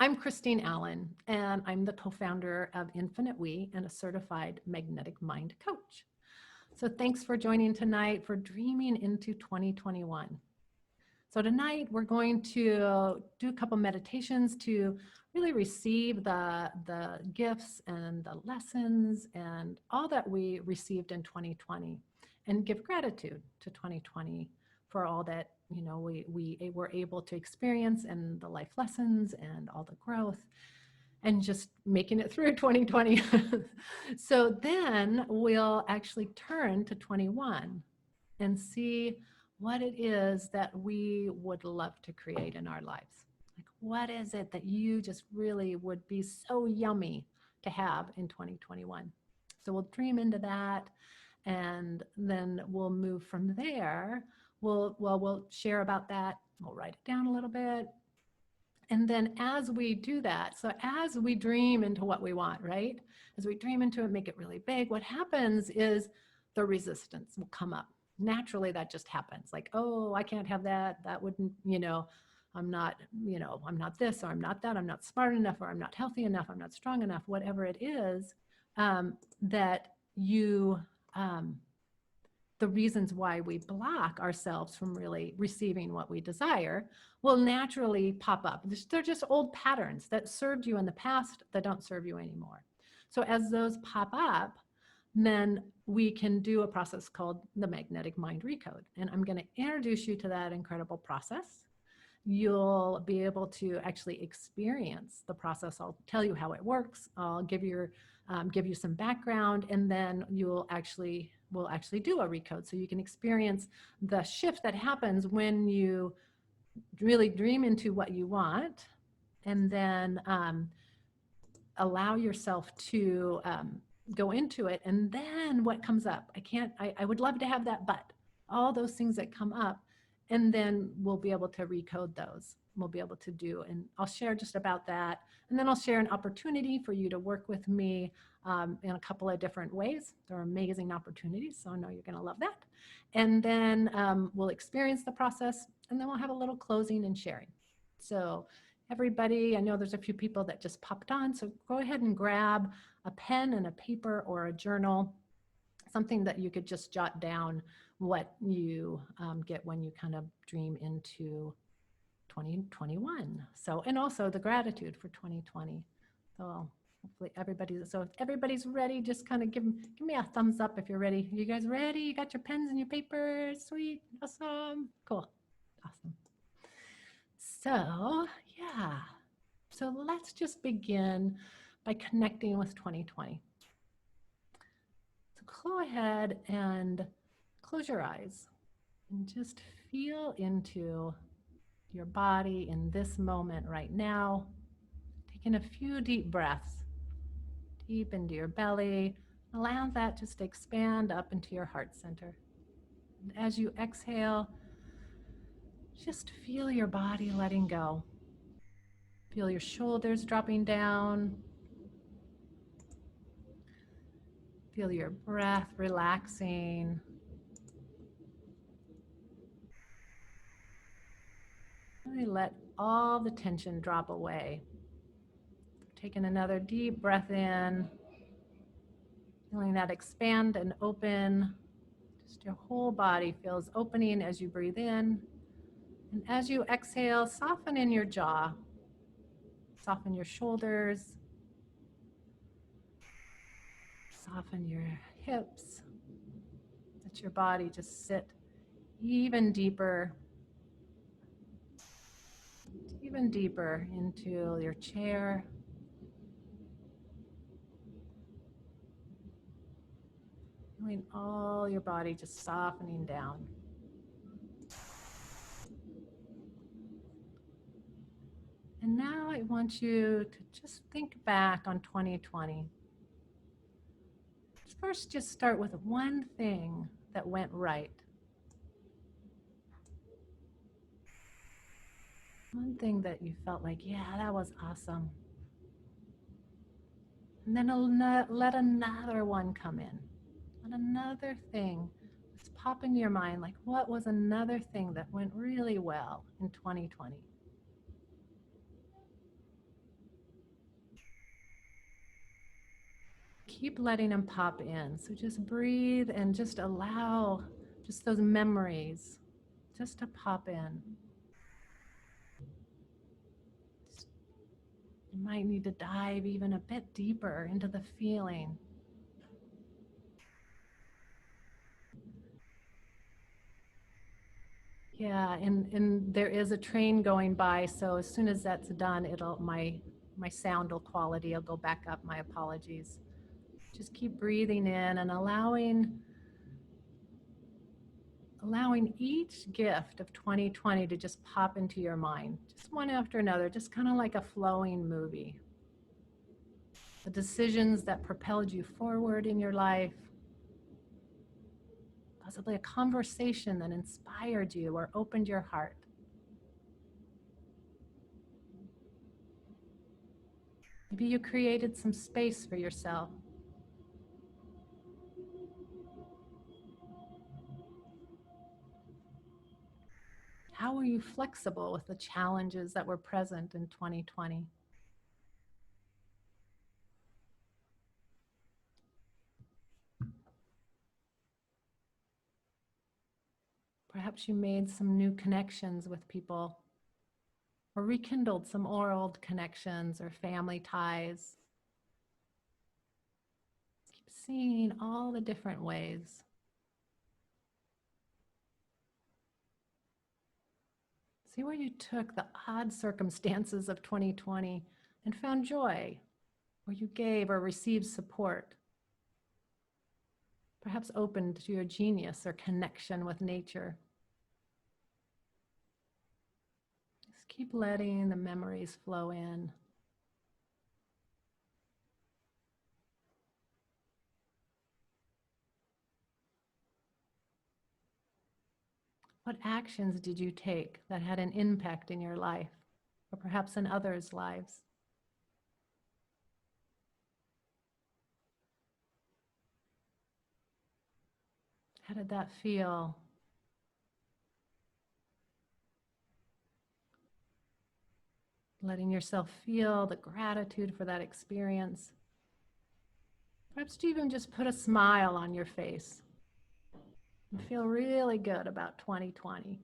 I'm Christine Allen, and I'm the co-founder of Infinite We and a certified magnetic mind coach. So thanks for joining tonight for Dreaming into 2021. So tonight we're going to do a couple meditations to really receive the gifts and the lessons and all that we received in 2020 and give gratitude to 2020 for all that we were able to experience and the life lessons and all the growth and just making it through 2020. So then we'll actually turn to 21 and see what it is that we would love to create in our lives. Like, what is it that you just really would be so yummy to have in 2021? So we'll dream into that, and then we'll move from there. We'll share about that. We'll write it down a little bit. And then as we do that, so as we dream into what we want, right? As we dream into it, make it really big, what happens is the resistance will come up. Naturally, that just happens. Like, oh, I can't have that. That wouldn't, I'm not, I'm not this, or I'm not that. I'm not smart enough, or I'm not healthy enough. I'm not strong enough, whatever it is that you, the reasons why we block ourselves from really receiving what we desire will naturally pop up. They're just old patterns that served you in the past that don't serve you anymore. So as those pop up, then we can do a process called the magnetic mind recode. And I'm going to introduce you to that incredible process. You'll be able to actually experience the process. I'll tell you how it works. I'll give you some background, and then we'll actually do a recode so you can experience the shift that happens when you really dream into what you want, and then allow yourself to go into it. And then what comes up? I would love to have that, but all those things that come up, and then we'll be able to recode those. We'll be able to do, and I'll share just about that. And then I'll share an opportunity for you to work with me in a couple of different ways. They're amazing opportunities, so I know you're going to love that. And then we'll experience the process, and then we'll have a little closing and sharing. So everybody, I know there's a few people that just popped on, so go ahead and grab a pen and a paper or a journal, something that you could just jot down what you get when you kind of dream into 2021. So, and also the gratitude for 2020. So hopefully if everybody's ready, just kind of give me a thumbs up if you're ready. You guys ready? You got your pens and your papers? Sweet, awesome, cool, awesome. So yeah, so let's just begin by connecting with 2020. So go ahead and close your eyes and just feel into your body in this moment right now. Taking a few deep breaths, deep into your belly. Allow that just to expand up into your heart center. And as you exhale, just feel your body letting go. Feel your shoulders dropping down. Feel your breath relaxing. Really let all the tension drop away. Taking another deep breath in. Feeling that expand and open. Just your whole body feels opening as you breathe in. And as you exhale, soften in your jaw. Soften your shoulders. Soften your hips. Let your body just sit even deeper into your chair. Feeling all your body just softening down. And now I want you to just think back on 2020. First, just start with one thing that went right. One thing that you felt like, yeah, that was awesome. And then let another one come in. Let another thing just pop into your mind, like what was another thing that went really well in 2020? Keep letting them pop in. So just breathe and just allow just those memories just to pop in. You might need to dive even a bit deeper into the feeling. Yeah, and there is a train going by, so as soon as that's done, it'll my sound will quality will go back up. My apologies. Just keep breathing in and allowing each gift of 2020 to just pop into your mind, just one after another, just kind of like a flowing movie. The decisions that propelled you forward in your life, possibly a conversation that inspired you or opened your heart. Maybe you created some space for yourself. How were you flexible with the challenges that were present in 2020? Perhaps you made some new connections with people or rekindled some old connections or family ties. Keep seeing all the different ways. See where you took the odd circumstances of 2020 and found joy, where you gave or received support. Perhaps opened to your genius or connection with nature. Just keep letting the memories flow in. What actions did you take that had an impact in your life, or perhaps in others' lives? How did that feel? Letting yourself feel the gratitude for that experience. Perhaps you even just put a smile on your face and feel really good about 2020.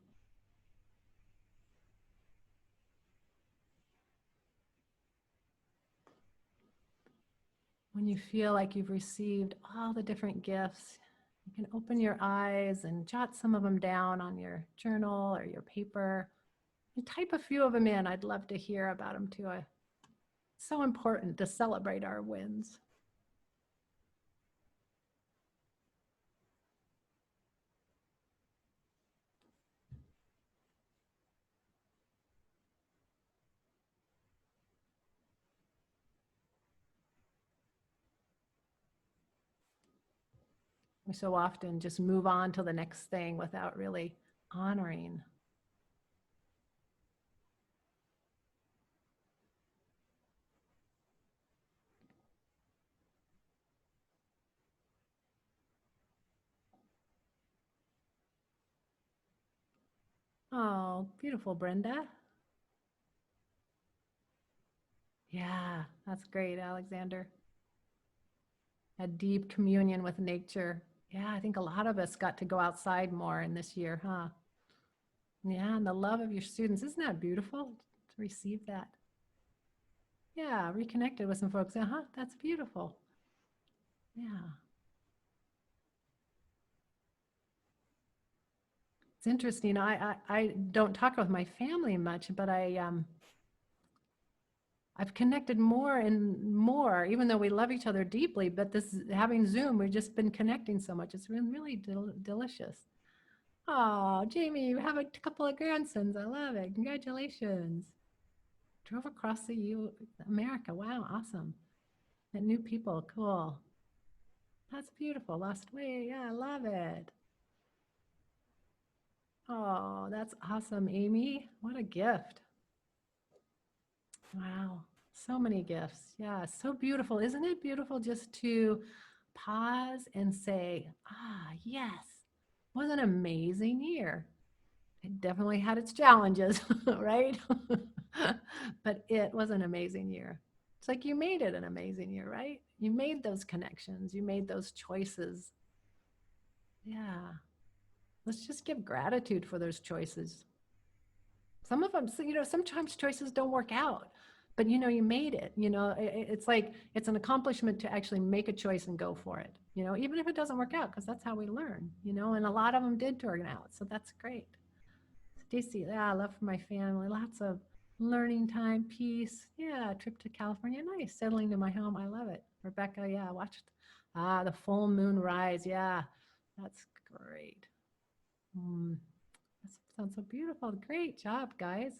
When you feel like you've received all the different gifts, you can open your eyes and jot some of them down on your journal or your paper. And type a few of them in. I'd love to hear about them too. It's so important to celebrate our wins. We so often just move on to the next thing without really honoring. Oh, beautiful, Brenda. Yeah, that's great, Alexander. A deep communion with nature. Yeah, I think a lot of us got to go outside more in this year, huh? Yeah, and the love of your students. Isn't that beautiful to receive that? Yeah, reconnected with some folks. Uh-huh, that's beautiful. Yeah. It's interesting. I don't talk with my family much, but I've connected more and more, even though we love each other deeply. But this having Zoom, we've just been connecting so much. It's been really delicious. Oh, Jamie, you have a couple of grandsons. I love it. Congratulations. Drove across America. Wow, awesome. Met new people. Cool. That's beautiful. Lost weight. Yeah, I love it. Oh, that's awesome, Amy. What a gift. Wow. So many gifts. Yeah, so beautiful. Isn't it beautiful just to pause and say, ah, yes, what an amazing year. It definitely had its challenges, right? But it was an amazing year. It's like you made it an amazing year, right? You made those connections, you made those choices. Yeah. Let's just give gratitude for those choices. Some of them, sometimes choices don't work out, but you made it. It's like it's an accomplishment to actually make a choice and go for it, even if it doesn't work out, because that's how we learn, and a lot of them did turn out. So that's great. Stacy, yeah, love for my family, lots of learning time, peace. Yeah, trip to California, nice. Settling to my home, I love it. Rebecca, yeah, watched the full moon rise. Yeah, that's great. Mm, that sounds so beautiful. Great job, guys.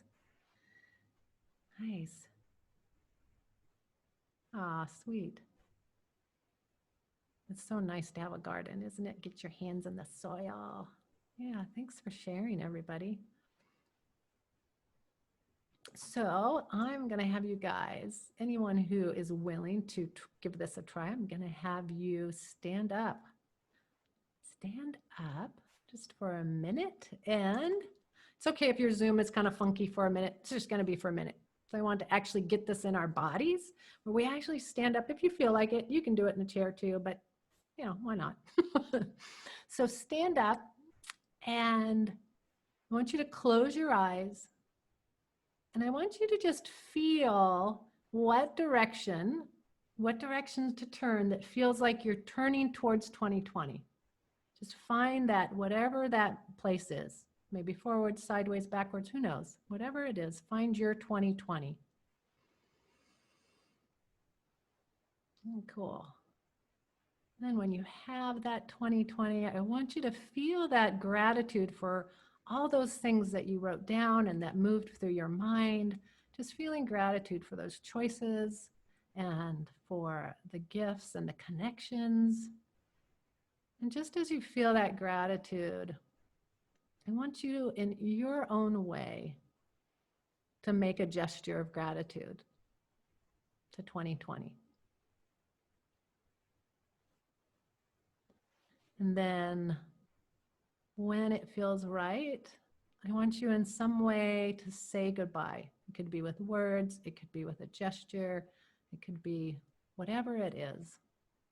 Nice. Ah, sweet. It's so nice to have a garden, isn't it? Get your hands in the soil. Yeah, thanks for sharing, everybody. So I'm going to have you guys, anyone who is willing to give this a try, I'm going to have you stand up. Stand up just for a minute. And it's okay if your Zoom is kind of funky for a minute. It's just going to be for a minute. So I want to actually get this in our bodies where we actually stand up. If you feel like it, you can do it in a chair too, but why not? So stand up, and I want you to close your eyes, and I want you to just feel what directions to turn that feels like you're turning towards 2020. Just find that, whatever that place is, maybe forward, sideways, backwards, who knows? Whatever it is, find your 2020. Cool. Then when you have that 2020, I want you to feel that gratitude for all those things that you wrote down and that moved through your mind. Just feeling gratitude for those choices and for the gifts and the connections. And just as you feel that gratitude, I want you, in your own way, to make a gesture of gratitude to 2020. And then when it feels right, I want you in some way to say goodbye. It could be with words, it could be with a gesture, it could be whatever it is.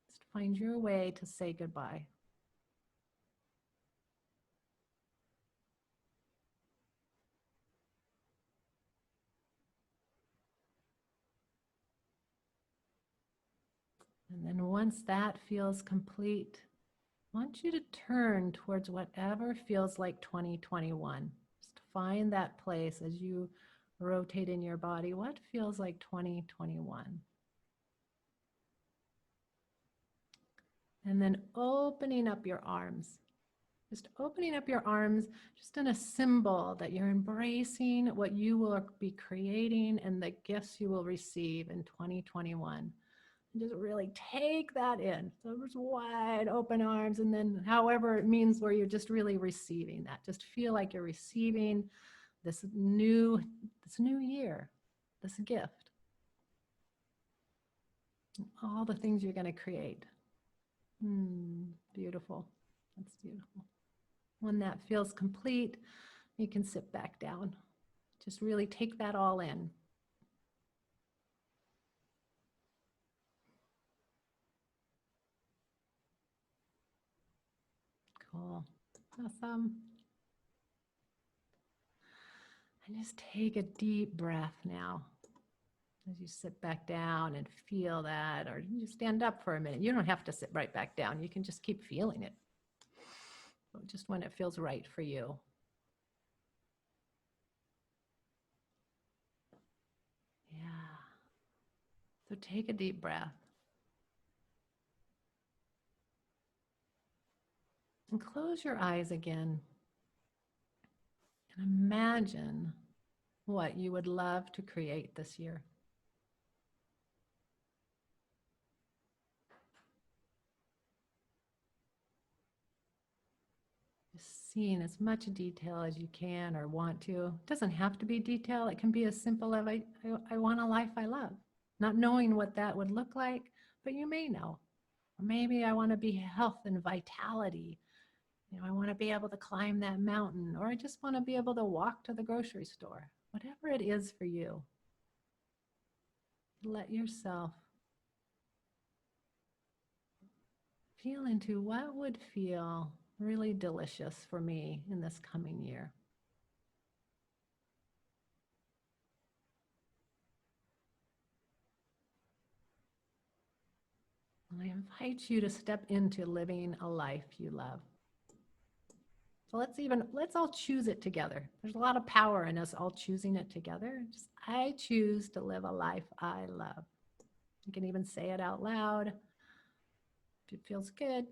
Just find your way to say goodbye. And then once that feels complete, I want you to turn towards whatever feels like 2021. Just find that place as you rotate in your body. What feels like 2021? And then opening up your arms. Just opening up your arms, just in a symbol that you're embracing what you will be creating and the gifts you will receive in 2021. And just really take that in. So just wide open arms, and then however it means where you're just really receiving that. Just feel like you're receiving this new year, this gift. All the things you're going to create. Beautiful. That's beautiful. When that feels complete, you can sit back down. Just really take that all in. Cool. Awesome. And just take a deep breath now as you sit back down and feel that, or you stand up for a minute. You don't have to sit right back down. You can just keep feeling it, just when it feels right for you. Yeah. So take a deep breath. And close your eyes again. And imagine what you would love to create this year. Seeing as much detail as you can or want to. It doesn't have to be detail. It can be as simple as I want a life I love. Not knowing what that would look like, but you may know. Or maybe I want to be health and vitality. I want to be able to climb that mountain, or I just want to be able to walk to the grocery store. Whatever it is for you. Let yourself feel into what would feel really delicious for me in this coming year. And I invite you to step into living a life you love. So let's all choose it together. There's a lot of power in us all choosing it together. I choose to live a life I love. You can even say it out loud if it feels good.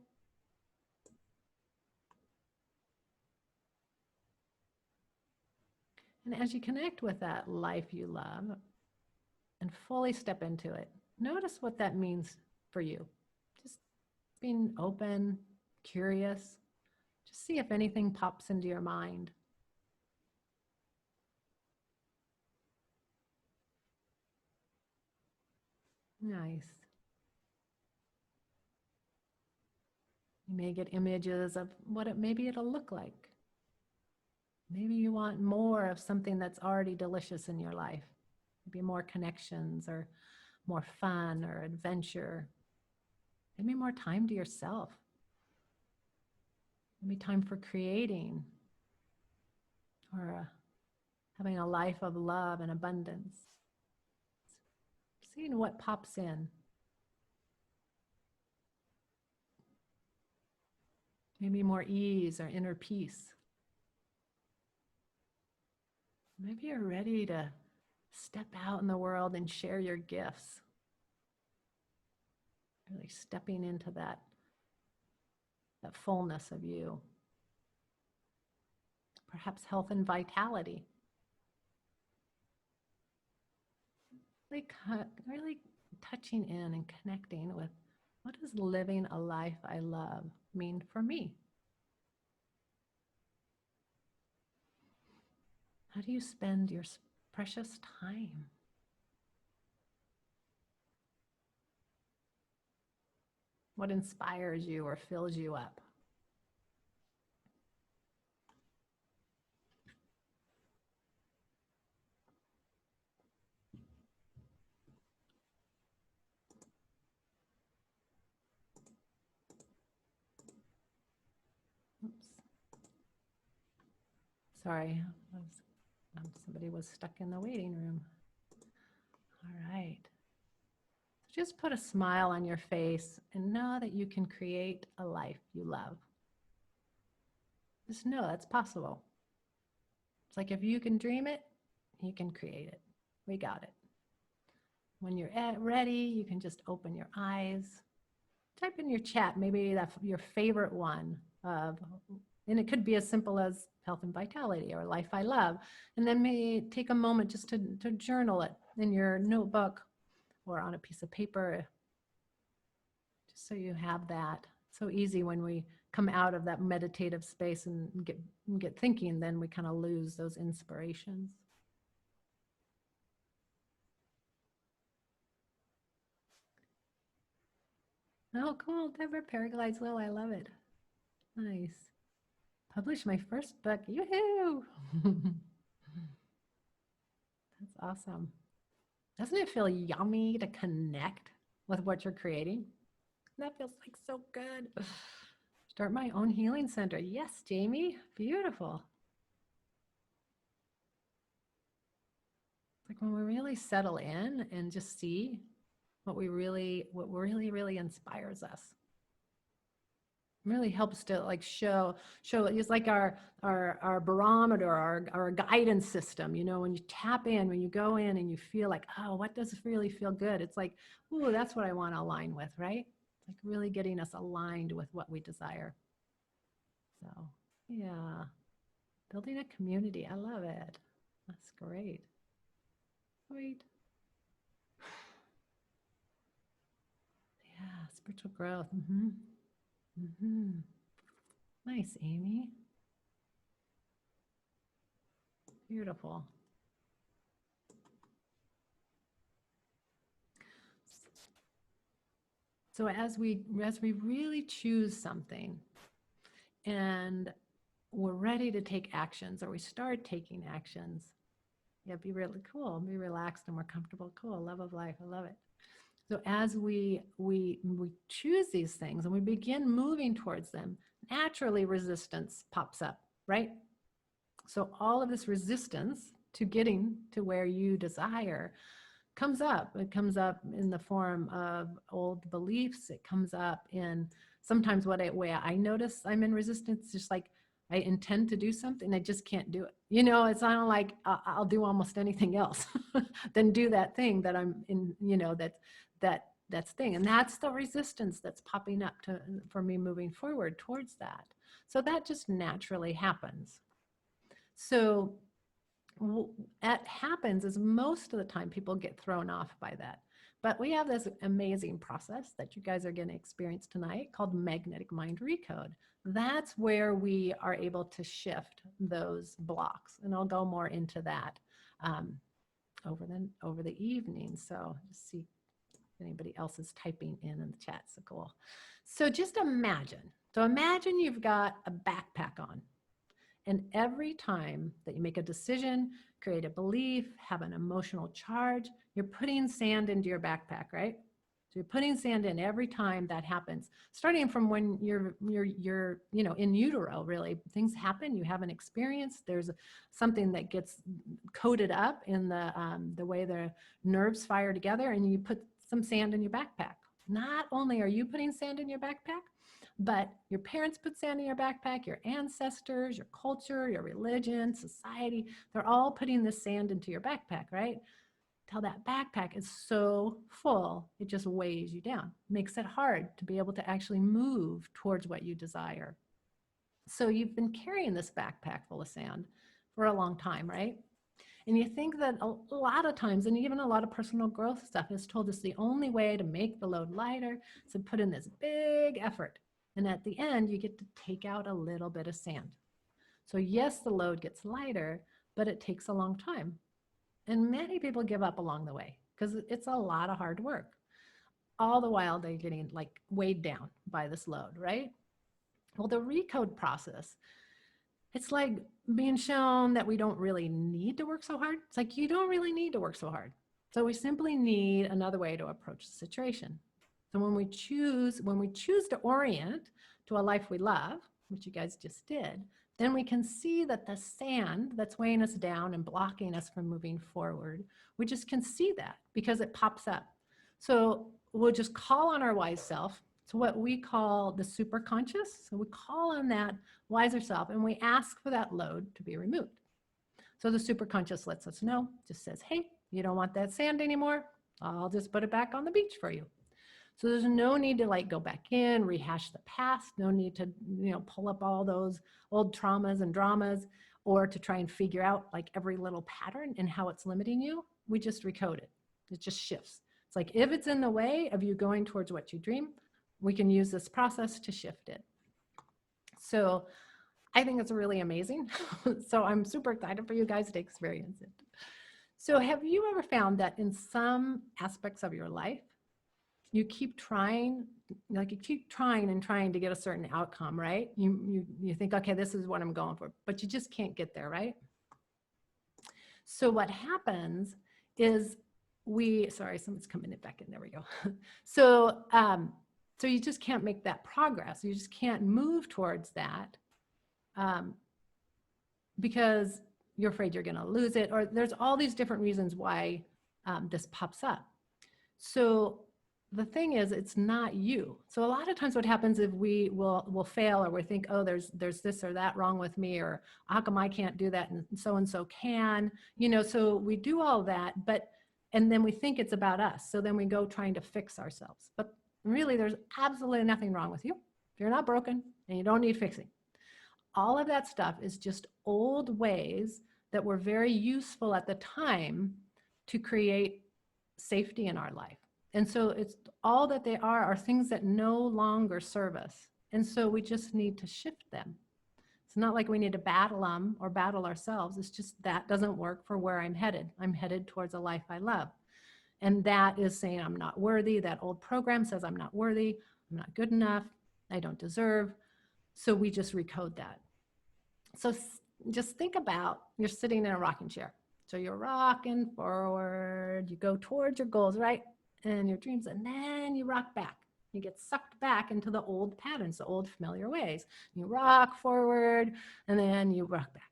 And as you connect with that life you love and fully step into it, notice what that means for you. Just being open, curious. Just see if anything pops into your mind. Nice. You may get images of what maybe it'll look like. Maybe you want more of something that's already delicious in your life. Maybe more connections or more fun or adventure. Maybe more time to yourself. Maybe time for creating or having a life of love and abundance. Seeing what pops in. Maybe more ease or inner peace. Maybe you're ready to step out in the world and share your gifts. Really stepping into that fullness of you. Perhaps health and vitality. Really touching in and connecting with what does living a life I love mean for me? How do you spend your precious time? What inspires you or fills you up? Oops. Sorry, somebody was stuck in the waiting room. All right. So just put a smile on your face and know that you can create a life you love. Just know that's possible. It's like if you can dream it, you can create it. We got it. When you're ready, you can just open your eyes. Type in your chat, maybe that's your favorite one and it could be as simple as health and vitality or life I love. And then maybe take a moment just to journal it in your notebook or on a piece of paper, just so you have that. So easy when we come out of that meditative space and get thinking, then we kind of lose those inspirations. Oh, cool. Deborah paraglides well. I love it. Nice. Published my first book. Yoo-hoo! That's awesome. Doesn't it feel yummy to connect with what you're creating? That feels like so good. Start my own healing center. Yes, Jamie. Beautiful. It's like when we really settle in and just see what really inspires us. It really helps to like show it's like our barometer, our guidance system. You know, when you tap in, when you go in and you feel like, oh, what does really feel good? It's like, ooh, that's what I want to align with, right? It's like really getting us aligned with what we desire. So yeah, building a community. I love it. That's great. Sweet. Yeah, spiritual growth. Nice, Amy. Beautiful. So as we really choose something and we're ready to take actions, or we start taking actions, Yeah, be really cool, be relaxed and more comfortable. Cool, love of life. I love it. So as we choose these things and we begin moving towards them, naturally resistance pops up, right? So all of this resistance to getting to where you desire comes up. It comes up in the form of old beliefs. It comes up in sometimes way I notice I'm in resistance, just like I intend to do something, I just can't do it. It's not like I'll do almost anything else than do that thing that I'm in, that's thing. And that's the resistance that's popping up for me moving forward towards that. So that just naturally happens. So what happens is most of the time people get thrown off by that. But we have this amazing process that you guys are going to experience tonight called magnetic mind recode. That's where we are able to shift those blocks. And I'll go more into that over the evening. So just see if anybody else is typing in the chat. So cool. So just imagine. So imagine you've got a backpack on. And every time that you make a decision, create a belief, have an emotional charge, you're putting sand into your backpack, right? So you're putting sand in every time that happens, starting from when you're in utero, really. Things happen, you have an experience, there's something that gets coded up in the way the nerves fire together, and you put some sand in your backpack. Not only are you putting sand in your backpack, but your parents put sand in your backpack, your ancestors, your culture, your religion, society, they're all putting this sand into your backpack, right? Till that backpack is so full, it just weighs you down, makes it hard to be able to actually move towards what you desire. So you've been carrying this backpack full of sand for a long time, right? And you think that a lot of times, and even a lot of personal growth stuff has told us the only way to make the load lighter is to put in this big effort. And at the end, you get to take out a little bit of sand. So yes, the load gets lighter, but it takes a long time. And many people give up along the way because it's a lot of hard work. All the while they're getting like weighed down by this load, right? Well, the Recode process, it's like being shown that we don't really need to work so hard. It's like you don't really need to work so hard. So we simply need another way to approach the situation. So when we choose to orient to a life we love, which you guys just did, then we can see that the sand that's weighing us down and blocking us from moving forward, we just can see that because it pops up. So we'll just call on our wise self. It's what we call the superconscious. So we call on that wiser self and we ask for that load to be removed. So the superconscious lets us know, just says, hey, you don't want that sand anymore. I'll just put it back on the beach for you. So there's no need to like go back in, rehash the past, no need to, pull up all those old traumas and dramas or to try and figure out like every little pattern and how it's limiting you. We just recode it. It just shifts. It's like if it's in the way of you going towards what you dream, we can use this process to shift it. So I think it's really amazing. So I'm super excited for you guys to experience it. So have you ever found that in some aspects of your life, you keep trying, and trying to get a certain outcome, right? You think, okay, this is what I'm going for, but you just can't get there, right? So what happens is sorry, someone's coming back in, there we go. So you just can't make that progress. You just can't move towards that because you're afraid you're gonna lose it, or there's all these different reasons why this pops up. So the thing is, it's not you. So a lot of times what happens if we'll fail, or we think, oh, there's this or that wrong with me, or how come I can't do that and so can, so we do all that, and then we think it's about us. So then we go trying to fix ourselves. But really, there's absolutely nothing wrong with you. You're not broken and you don't need fixing. All of that stuff is just old ways that were very useful at the time to create safety in our life. And so it's all that they are things that no longer serve us. And so we just need to shift them. It's not like we need to battle them or battle ourselves. It's just that doesn't work for where I'm headed. I'm headed towards a life I love. And that is saying I'm not worthy. That old program says I'm not worthy. I'm not good enough. I don't deserve. So we just recode that. So just think about, you're sitting in a rocking chair. So you're rocking forward, you go towards your goals, right? And your dreams, and then you rock back. You get sucked back into the old patterns, the old familiar ways. You rock forward, and then you rock back.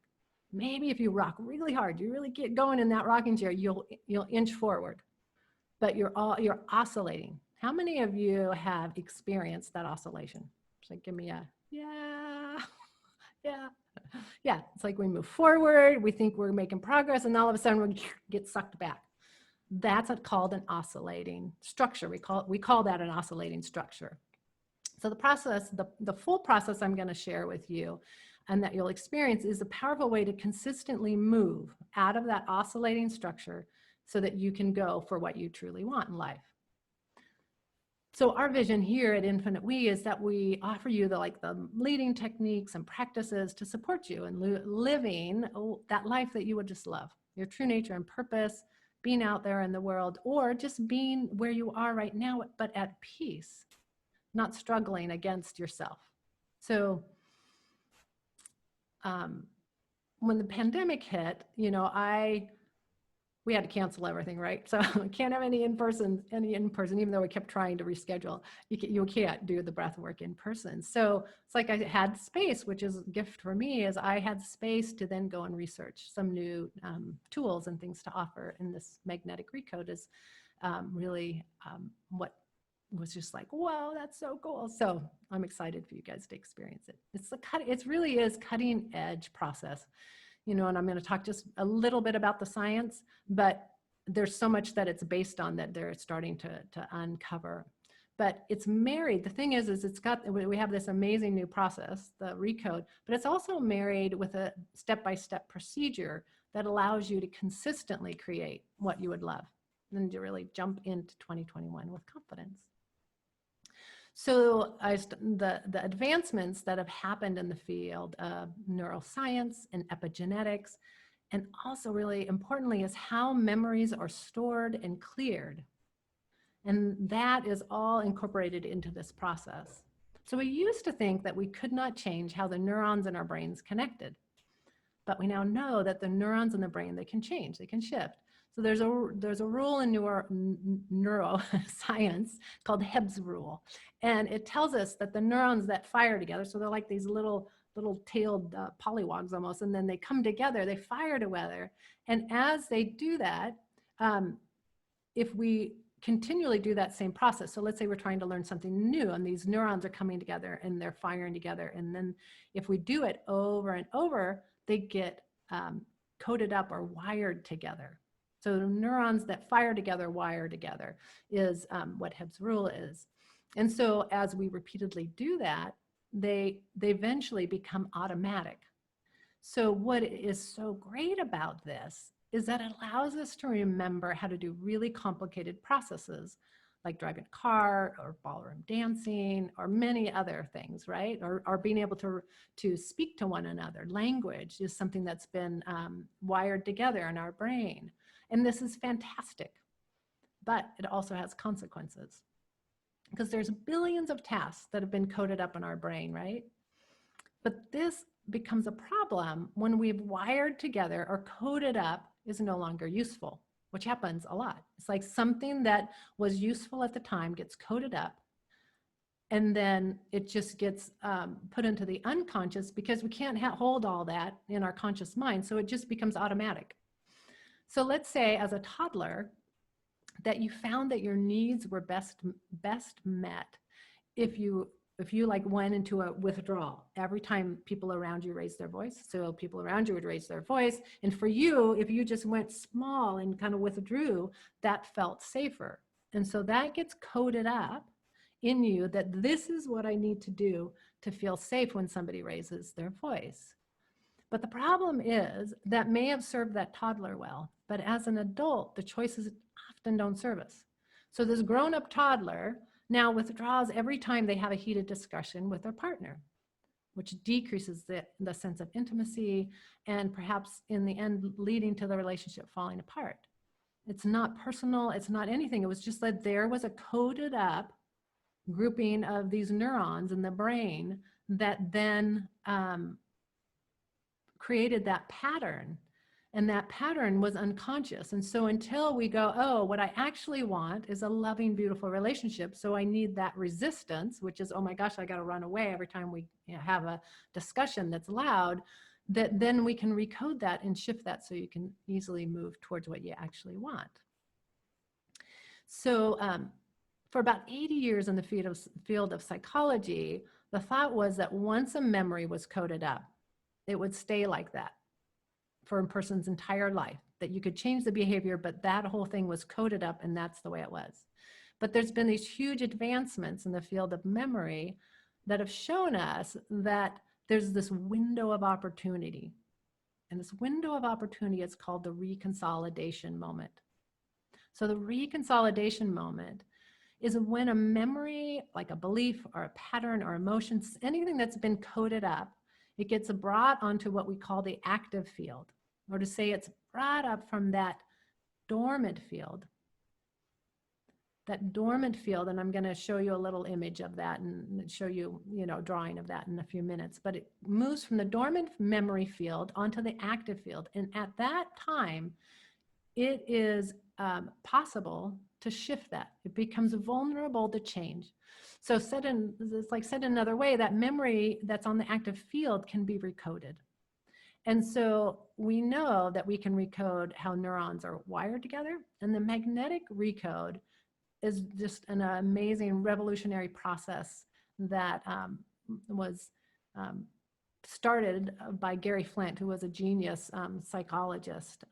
Maybe if you rock really hard, you really get going in that rocking chair, you'll inch forward, but you're oscillating. How many of you have experienced that oscillation? So give me a, yeah, yeah. Yeah, it's like we move forward, we think we're making progress, and all of a sudden we get sucked back. That's called an oscillating structure. We call that an oscillating structure. So the process, the full process I'm going to share with you and that you'll experience is a powerful way to consistently move out of that oscillating structure so that you can go for what you truly want in life. So our vision here at Infinite We is that we offer you the leading techniques and practices to support you in living that life that you would just love, your true nature and purpose, being out there in the world, or just being where you are right now, but at peace, not struggling against yourself. So when the pandemic hit, we had to cancel everything, right? So we can't have any in person, even though we kept trying to reschedule. You can't do the breath work in person. So it's like I had space, which is a gift for me, is I had space to then go and research some new tools and things to offer. And this magnetic recode is really what was just like, whoa, that's so cool. So I'm excited for you guys to experience it. It really is cutting edge process. And I'm going to talk just a little bit about the science, but there's so much that it's based on that they're starting to uncover. But it's married. The thing is we have this amazing new process, the Recode, but it's also married with a step-by-step procedure that allows you to consistently create what you would love and to really jump into 2021 with confidence. So the advancements that have happened in the field of neuroscience and epigenetics, and also really importantly is how memories are stored and cleared. And that is all incorporated into this process. So we used to think that we could not change how the neurons in our brains connected. But we now know that the neurons in the brain, they can change, they can shift. So there's a rule in neuroscience called Hebb's rule. And it tells us that the neurons that fire together, so they're like these little tailed polywogs almost, and then they come together, they fire together. And as they do that, if we continually do that same process, so let's say we're trying to learn something new and these neurons are coming together and they're firing together. And then if we do it over and over, they get coded up or wired together. So the neurons that fire together, wire together is what Hebb's rule is. And so as we repeatedly do that, they eventually become automatic. So what is so great about this is that it allows us to remember how to do really complicated processes like driving a car or ballroom dancing or many other things, right? Or being able to speak to one another. Language is something that's been wired together in our brain. And this is fantastic, but it also has consequences because there's billions of tasks that have been coded up in our brain, right? But this becomes a problem when we've wired together or coded up is no longer useful, which happens a lot. It's like something that was useful at the time gets coded up and then it just gets put into the unconscious because we can't hold all that in our conscious mind. So it just becomes automatic. So let's say as a toddler that you found that your needs were best met if you like went into a withdrawal every time people around you raised their voice. So people around you would raise their voice. And for you, if you just went small and kind of withdrew, that felt safer. And so that gets coded up in you that this is what I need to do to feel safe when somebody raises their voice. But the problem is that may have served that toddler well, but as an adult, the choices often don't serve us. So this grown-up toddler now withdraws every time they have a heated discussion with their partner, which decreases the sense of intimacy and perhaps in the end leading to the relationship falling apart. It's not personal, it's not anything. It was just that there was a coded up grouping of these neurons in the brain that then created that pattern. And that pattern was unconscious. And so until we go, oh, what I actually want is a loving, beautiful relationship. So I need that resistance, which is, oh my gosh, I got to run away every time we have a discussion that's loud, that then we can recode that and shift that so you can easily move towards what you actually want. So for about 80 years in the field of psychology, the thought was that once a memory was coded up, it would stay like that for a person's entire life, that you could change the behavior, but that whole thing was coded up and that's the way it was. But there's been these huge advancements in the field of memory that have shown us that there's this window of opportunity. And this window of opportunity is called the reconsolidation moment. So the reconsolidation moment is when a memory, like a belief or a pattern or emotions, anything that's been coded up, it gets brought onto what we call the active field, or to say it's brought up from that dormant field. That dormant field, and I'm going to show you a little image of that and show you, drawing of that in a few minutes, but it moves from the dormant memory field onto the active field. And at that time, it is possible to shift that. It becomes vulnerable to change. So said in another way, that memory that's on the active field can be recoded. And so we know that we can recode how neurons are wired together, and the magnetic recode is just an amazing revolutionary process that was started by Gary Flint, who was a genius psychologist.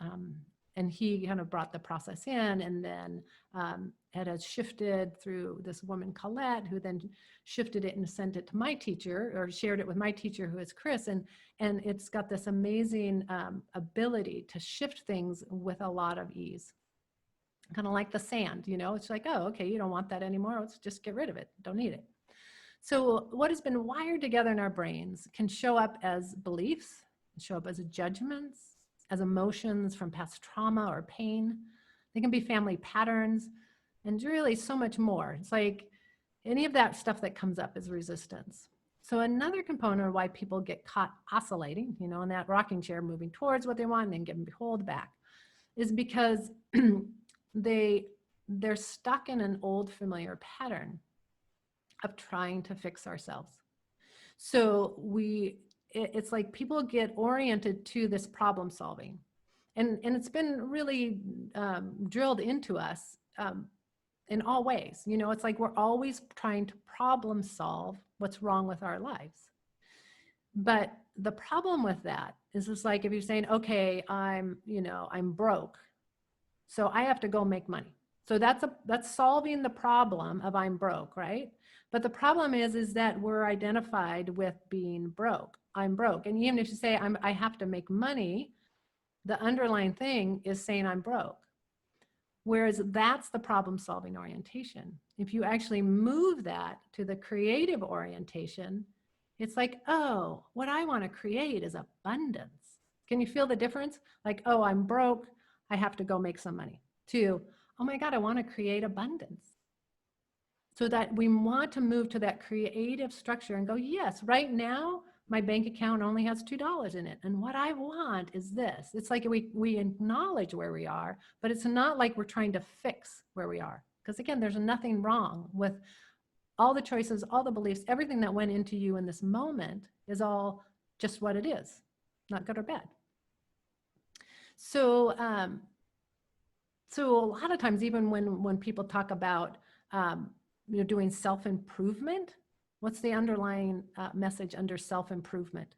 And he kind of brought the process in, and then it has shifted through this woman, Colette, who then shifted it and sent it to my teacher, or shared it with my teacher, who is Chris. And it's got this amazing ability to shift things with a lot of ease. Kind of like the sand, it's like, oh, okay, you don't want that anymore. Let's just get rid of it. Don't need it. So what has been wired together in our brains can show up as beliefs, show up as judgments, as emotions from past trauma or pain. They can be family patterns, and really so much more. It's like any of that stuff that comes up is resistance. So another component of why people get caught oscillating, in that rocking chair, moving towards what they want and then getting pulled back, is because they're stuck in an old familiar pattern of trying to fix ourselves. So it's like people get oriented to this problem solving, and it's been really drilled into us in all ways. It's like we're always trying to problem solve what's wrong with our lives. But the problem with that is, it's like if you're saying, okay, I'm broke, so I have to go make money. So that's solving the problem of I'm broke, right? But the problem is that we're identified with being broke. I'm broke. And even if you say I have to make money, the underlying thing is saying I'm broke. Whereas that's the problem solving orientation. If you actually move that to the creative orientation, it's like, oh, what I want to create is abundance. Can you feel the difference? Like, oh, I'm broke, I have to go make some money. To, oh my God, I want to create abundance. So that we want to move to that creative structure and go, yes, right now, my bank account only has $2 in it. And what I want is this. It's like we acknowledge where we are, but it's not like we're trying to fix where we are. Because again, there's nothing wrong with all the choices, all the beliefs, everything that went into you in this moment is all just what it is, not good or bad. So, so a lot of times, even when people talk about doing self-improvement, what's the underlying message under self-improvement?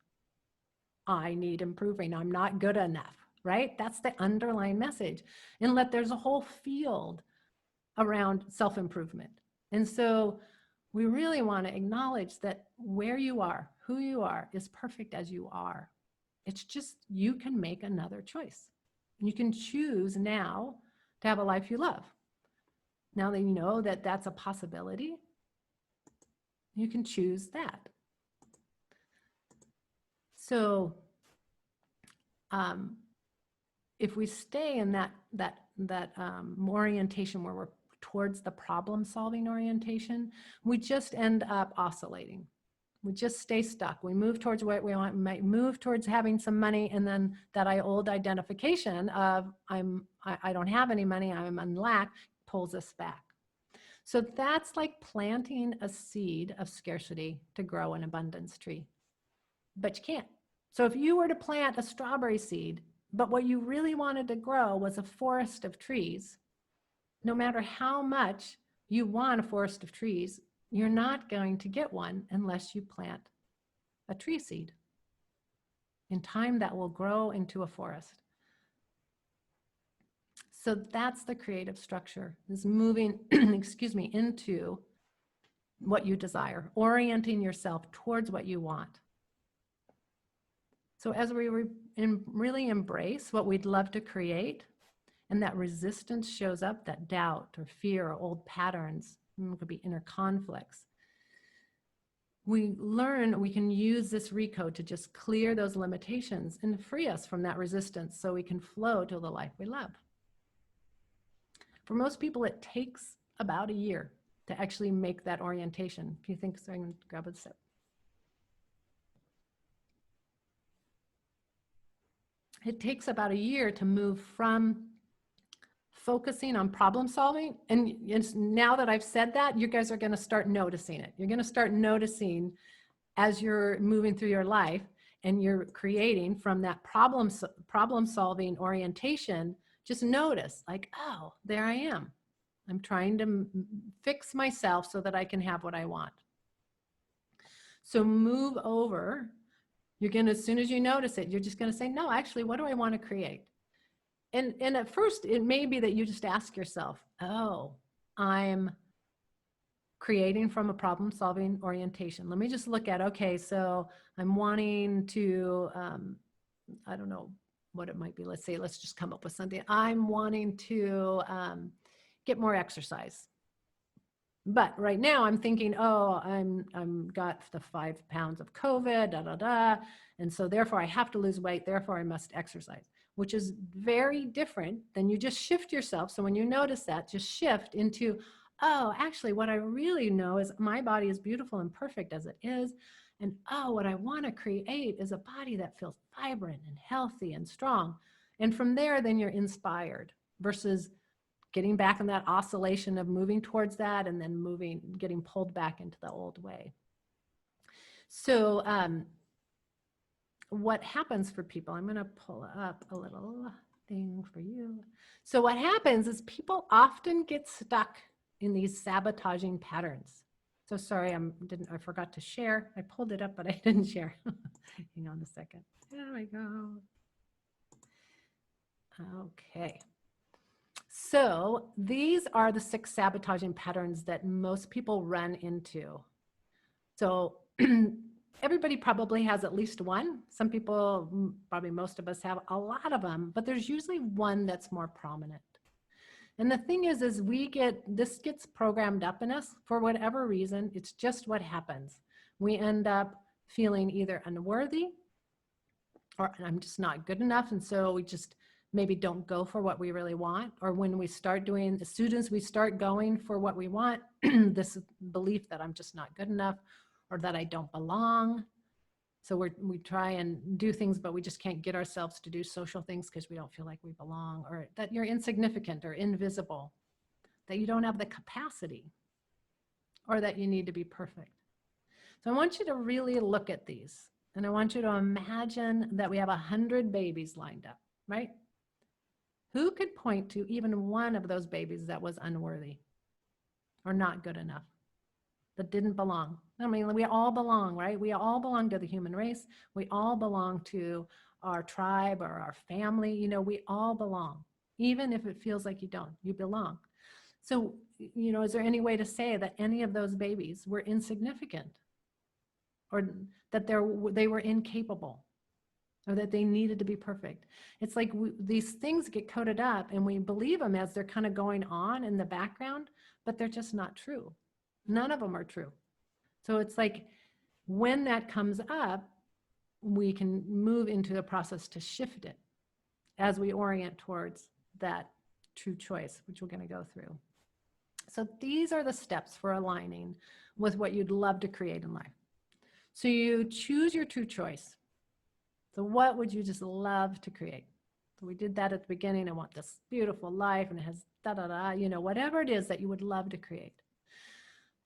I need improving. I'm not good enough, right? That's the underlying message. And there's a whole field around self-improvement. And so we really want to acknowledge that where you are, who you are, is perfect as you are. It's just you can make another choice. You can choose now to have a life you love. Now that you know that that's a possibility, you can choose that. So if we stay in that orientation where we're towards the problem solving orientation, we just end up oscillating. We just stay stuck. We move towards what we want, might move towards having some money, and then that old identification of I don't have any money, I'm in lack, pulls us back. So that's like planting a seed of scarcity to grow an abundance tree. But you can't. So if you were to plant a strawberry seed, but what you really wanted to grow was a forest of trees, no matter how much you want a forest of trees, you're not going to get one unless you plant a tree seed. In time, that will grow into a forest. So that's the creative structure, is moving, excuse me, into what you desire, orienting yourself towards what you want. So as we really embrace what we'd love to create, and that resistance shows up, that doubt or fear or old patterns, it could be inner conflicts, we learn we can use this recode to just clear those limitations and free us from that resistance so we can flow to the life we love. For most people, it takes about a year to actually make that orientation. If you think so, I'm going to grab a sip. It takes about a year to move from focusing on problem solving. And now that I've said that, you guys are going to start noticing it. You're going to start noticing as you're moving through your life and you're creating from that problem solving orientation. Just notice like, oh, there I am. I'm trying to fix myself so that I can have what I want. So move over. You're going to, as soon as you notice it, you're just going to say, no, actually, what do I want to create? And at first, it may be that you just ask yourself, oh, I'm creating from a problem-solving orientation. Let me just look at, okay, so I'm wanting to, I don't know what it might be. Let's say, let's just come up with something. I'm wanting to get more exercise. But right now I'm thinking, oh, I'm got the 5 pounds of COVID, da, da, da. And so therefore I have to lose weight. Therefore I must exercise, which is very different than you just shift yourself. So when you notice that, just shift into, oh, actually what I really know is my body is beautiful and perfect as it is. And oh, what I want to create is a body that feels vibrant and healthy and strong. And from there, then you're inspired versus getting back in that oscillation of moving towards that and then getting pulled back into the old way. So what happens for people, I'm going to pull up a little thing for you. So what happens is people often get stuck in these sabotaging patterns. So sorry, I forgot to share. I pulled it up, but I didn't share. Hang on a second. There we go. Okay. So these are the 6 sabotaging patterns that most people run into. So everybody probably has at least one. Some people, probably most of us, have a lot of them, but there's usually one that's more prominent. And the thing is this gets programmed up in us for whatever reason. It's just what happens. We end up feeling either unworthy or I'm just not good enough. And so we just maybe don't go for what we really want. Or when we start doing, as soon as we start going for what we want, this belief that I'm just not good enough or that I don't belong. So we try and do things, but we just can't get ourselves to do social things because we don't feel like we belong, or that you're insignificant or invisible, that you don't have the capacity, or that you need to be perfect. So I want you to really look at these. And I want you to imagine that we have 100 babies lined up, right? Who could point to even one of those babies that was unworthy or not good enough, that didn't belong? I mean, we all belong, right? We all belong to the human race. We all belong to our tribe or our family. You know, we all belong. Even if it feels like you don't, you belong. So, you know, is there any way to say that any of those babies were insignificant or that they were incapable or that they needed to be perfect? It's like these things get coded up and we believe them as they're kind of going on in the background, but they're just not true. None of them are true. So it's like when that comes up, we can move into the process to shift it as we orient towards that true choice, which we're going to go through. So these are the steps for aligning with what you'd love to create in life. So you choose your true choice. So what would you just love to create? So we did that at the beginning. I want this beautiful life and it has da-da-da, you know, whatever it is that you would love to create.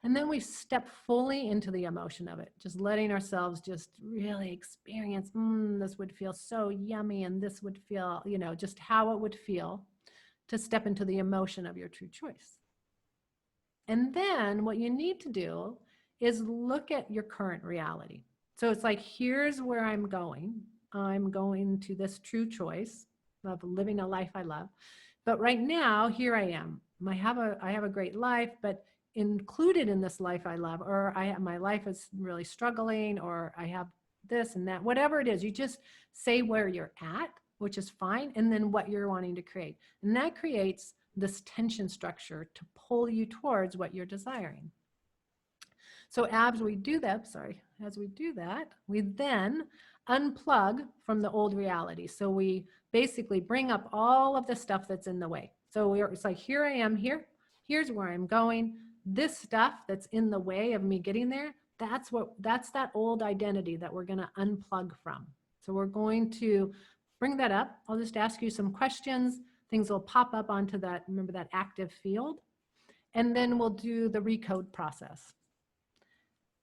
And then we step fully into the emotion of it, just letting ourselves just really experience, this would feel so yummy and this would feel, you know, just how it would feel to step into the emotion of your true choice. And then what you need to do is look at your current reality. So it's like, here's where I'm going. I'm going to this true choice of living a life I love. But right now, here I am. I have a great life, but included in this life I love, or my life is really struggling, or I have this and that, whatever it is, you just say where you're at, which is fine, and then what you're wanting to create. And that creates this tension structure to pull you towards what you're desiring. So as we do that, we then unplug from the old reality. So we basically bring up all of the stuff that's in the way. So it's like, here I am here. Here's where I'm going. This stuff that's in the way of me getting there, that's that old identity that we're going to unplug from. So we're going to bring that up. I'll just ask you some questions. Things will pop up onto that, remember that active field. And then we'll do the recode process.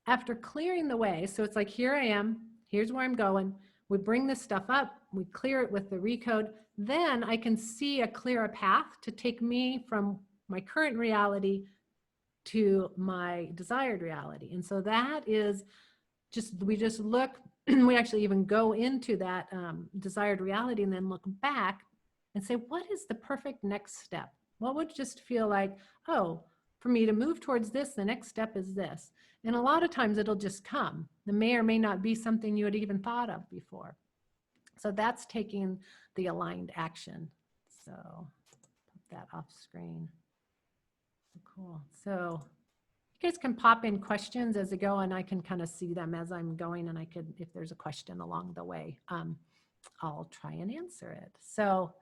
After clearing the way, so it's like, here I am, here's where I'm going. We bring this stuff up, we clear it with the recode. Then I can see a clearer path to take me from my current reality to my desired reality. And so that is we just look, we actually even go into that desired reality and then look back and say, what is the perfect next step? What would just feel like, oh, for me to move towards this, the next step is this. And a lot of times it'll just come. It may or may not be something you had even thought of before. So that's taking the aligned action. So put that off screen. Cool. So you guys can pop in questions as I go, and I can kind of see them as I'm going, and I could, if there's a question along the way, I'll try and answer it. So,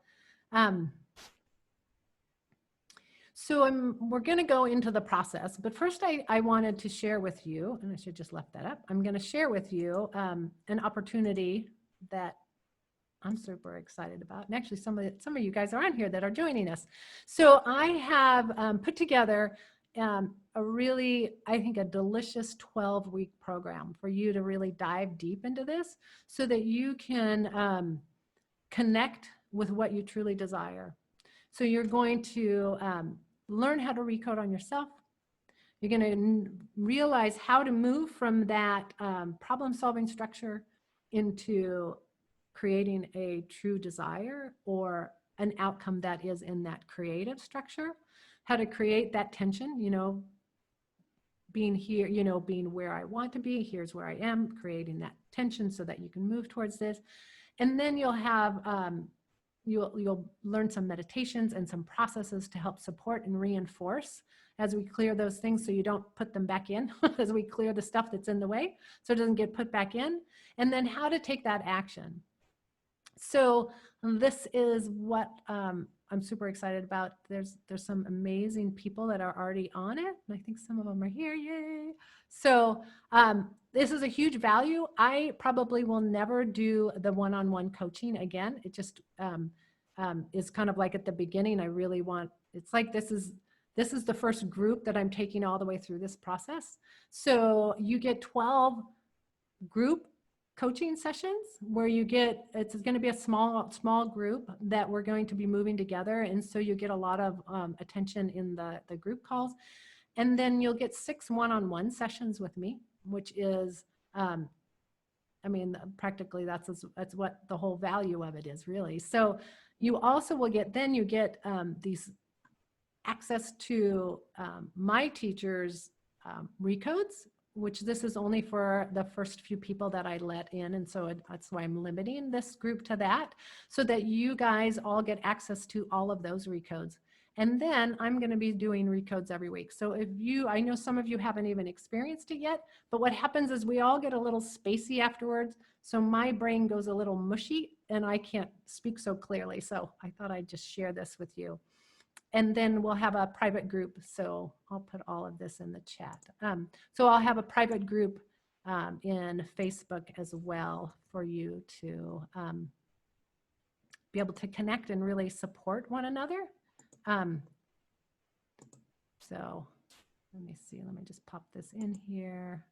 we're going to go into the process, but first I wanted to share with you, and I should just left that up. I'm going to share with you an opportunity that I'm super excited about. And actually some of you guys are on here that are joining us. So I have put together a really, I think, a delicious 12-week program for you to really dive deep into this so that you can connect with what you truly desire. So you're going to learn how to recode on yourself. You're going to realize how to move from that problem-solving structure into creating a true desire or an outcome that is in that creative structure. How to create that tension, you know, being here, you know, being where I want to be, here's where I am, creating that tension so that you can move towards this. And then you'll have you'll learn some meditations and some processes to help support and reinforce as we clear those things so you don't put them back in as we clear the stuff that's in the way so it doesn't get put back in. And then how to take that action. So this is what I'm super excited about. There's some amazing people that are already on it. And I think some of them are here, yay. So this is a huge value. I probably will never do the one-on-one coaching again. It just is kind of like at the beginning, I really want, it's like this is the first group that I'm taking all the way through this process. So you get 12 group coaching sessions where you get, it's going to be a small group that we're going to be moving together. And so you get a lot of attention in the group calls. And then you'll get 6 one-on-one sessions with me, which is, I mean, practically that's what the whole value of it is really. So you also will get, then you get these access to my teachers' recodes, which this is only for the first few people that I let in. And so that's why I'm limiting this group to that, so that you guys all get access to all of those recodes. And then I'm going to be doing recodes every week. So if you, I know some of you haven't even experienced it yet, but what happens is we all get a little spacey afterwards. So my brain goes a little mushy and I can't speak so clearly. So I thought I'd just share this with you. And then we'll have a private group. So I'll put all of this in the chat. So I'll have a private group in Facebook as well for you to be able to connect and really support one another. So let me see, let me just pop this in here.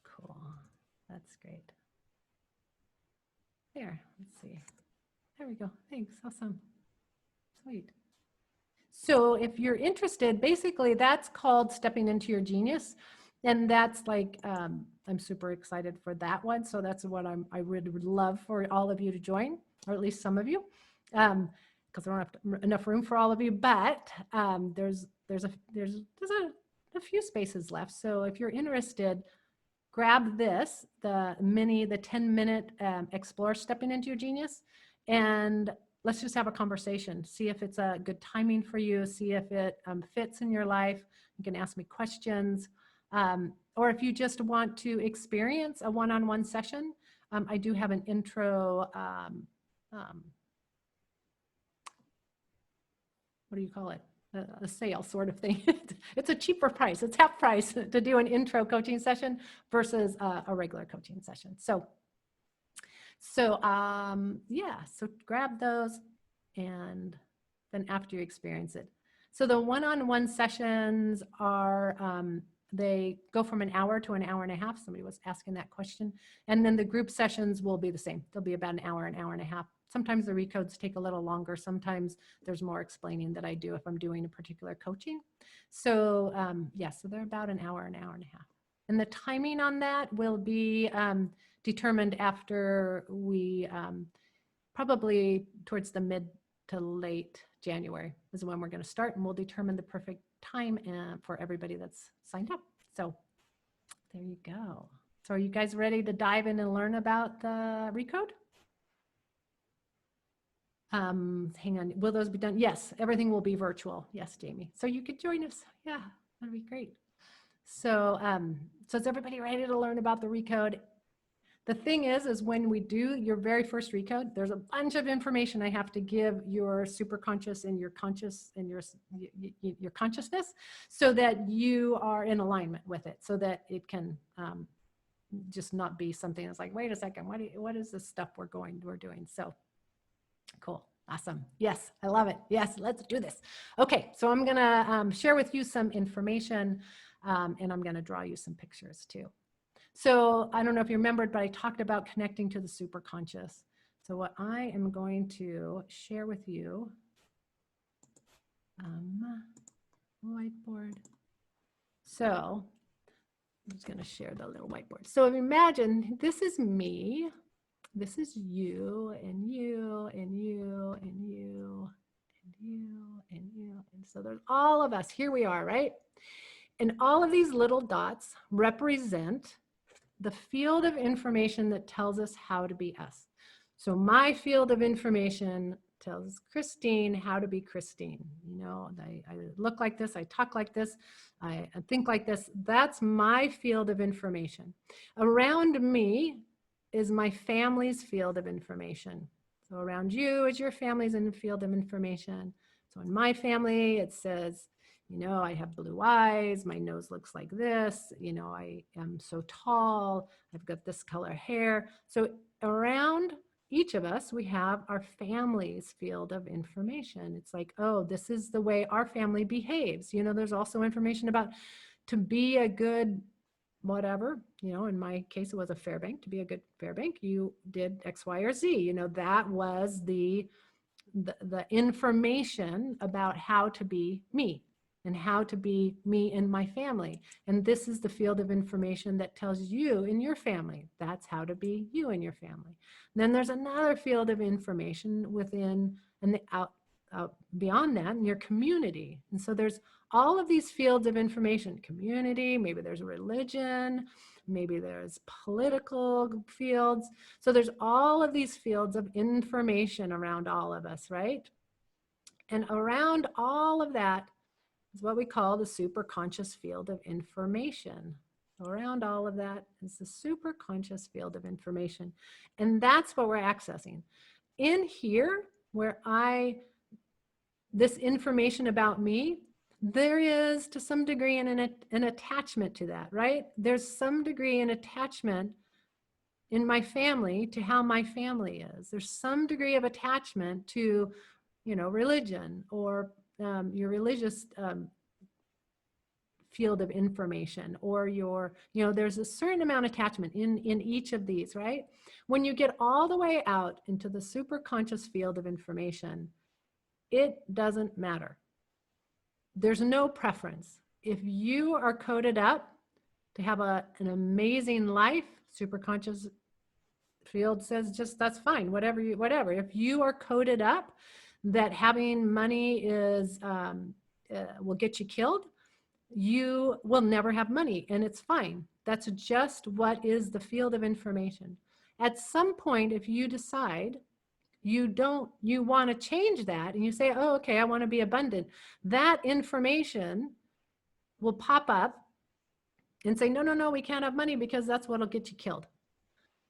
Cool, that's great. There, let's see. There we go, thanks, awesome, sweet. So if you're interested, basically that's called Stepping Into Your Genius. And that's like, I'm super excited for that one. So that's what I would love for all of you to join, or at least some of you, because I don't have enough room for all of you, but there's a few spaces left. So if you're interested, grab this, the 10-minute Explore Stepping Into Your Genius, and let's just have a conversation. See if it's a good timing for you. See if it fits in your life. You can ask me questions. Or if you just want to experience a one-on-one session, I do have an intro, what do you call it? A sale sort of thing. It's a cheaper price. It's half price to do an intro coaching session versus a regular coaching session. So yeah, so grab those, and then after you experience it. So the one-on-one sessions are, they go from an hour to an hour and a half. Somebody was asking that question. And then the group sessions will be the same. They'll be about an hour and a half. Sometimes the recodes take a little longer. Sometimes there's more explaining that I do if I'm doing a particular coaching. So yeah, so they're about an hour and a half. And the timing on that will be determined after we, probably towards the mid to late January is when we're going to start, and we'll determine the perfect time for everybody that's signed up. So there you go. So are you guys ready to dive in and learn about the Recode? Hang on, will those be done? Yes, everything will be virtual. Yes, Jamie. So you could join us. Yeah, that'd be great. So, so is everybody ready to learn about the Recode? The thing is when we do your very first Recode, there's a bunch of information I have to give your superconscious and your conscious and your consciousness, so that you are in alignment with it, so that it can just not be something that's like, wait a second, what is this stuff we're doing? So cool. Awesome. Yes, I love it. Yes, let's do this. Okay, so I'm gonna share with you some information, and I'm gonna draw you some pictures too. So I don't know if you remembered, but I talked about connecting to the superconscious. So what I am going to share with you, whiteboard. So I'm just gonna share the little whiteboard. So imagine this is me. This is you and you and you and you and you and you. And so there's all of us. Here we are, right? And all of these little dots represent the field of information that tells us how to be us. So my field of information tells Christine how to be Christine. You know, I look like this, I talk like this, I think like this. That's my field of information. Around me is my family's field of information. So around you is your family's field of information. So in my family, it says, you know, I have blue eyes, my nose looks like this, you know, I am so tall, I've got this color hair. So around each of us, we have our family's field of information. It's like, oh, this is the way our family behaves. You know, there's also information about to be a good whatever, you know, in my case, it was a Fairbank. To be a good Fairbank, you did X, Y, or Z. You know, that was the information about how to be me and how to be me and my family. And this is the field of information that tells you in your family, that's how to be you and your family. And then there's another field of information within and out beyond that in your community. And so there's all of these fields of information, community, maybe there's religion, maybe there's political fields. So there's all of these fields of information around all of us, right? And around all of that is what we call the superconscious field of information. Around all of that is the superconscious field of information. And that's what we're accessing. In here, where this information about me, there is to some degree an attachment to that, right? There's some degree an attachment in my family to how my family is. There's some degree of attachment to, religion or your religious field of information, or there's a certain amount of attachment in each of these, right? When you get all the way out into the superconscious field of information, it doesn't matter. There's no preference. If you are coded up to have an amazing life, superconscious field says just that's fine, whatever. If you are coded up that having money is will get you killed, you will never have money, and it's fine. That's just what is the field of information. At some point, if you decide you want to change that, and you say, oh, okay, I want to be abundant, that information will pop up and say, no, we can't have money because that's what'll get you killed.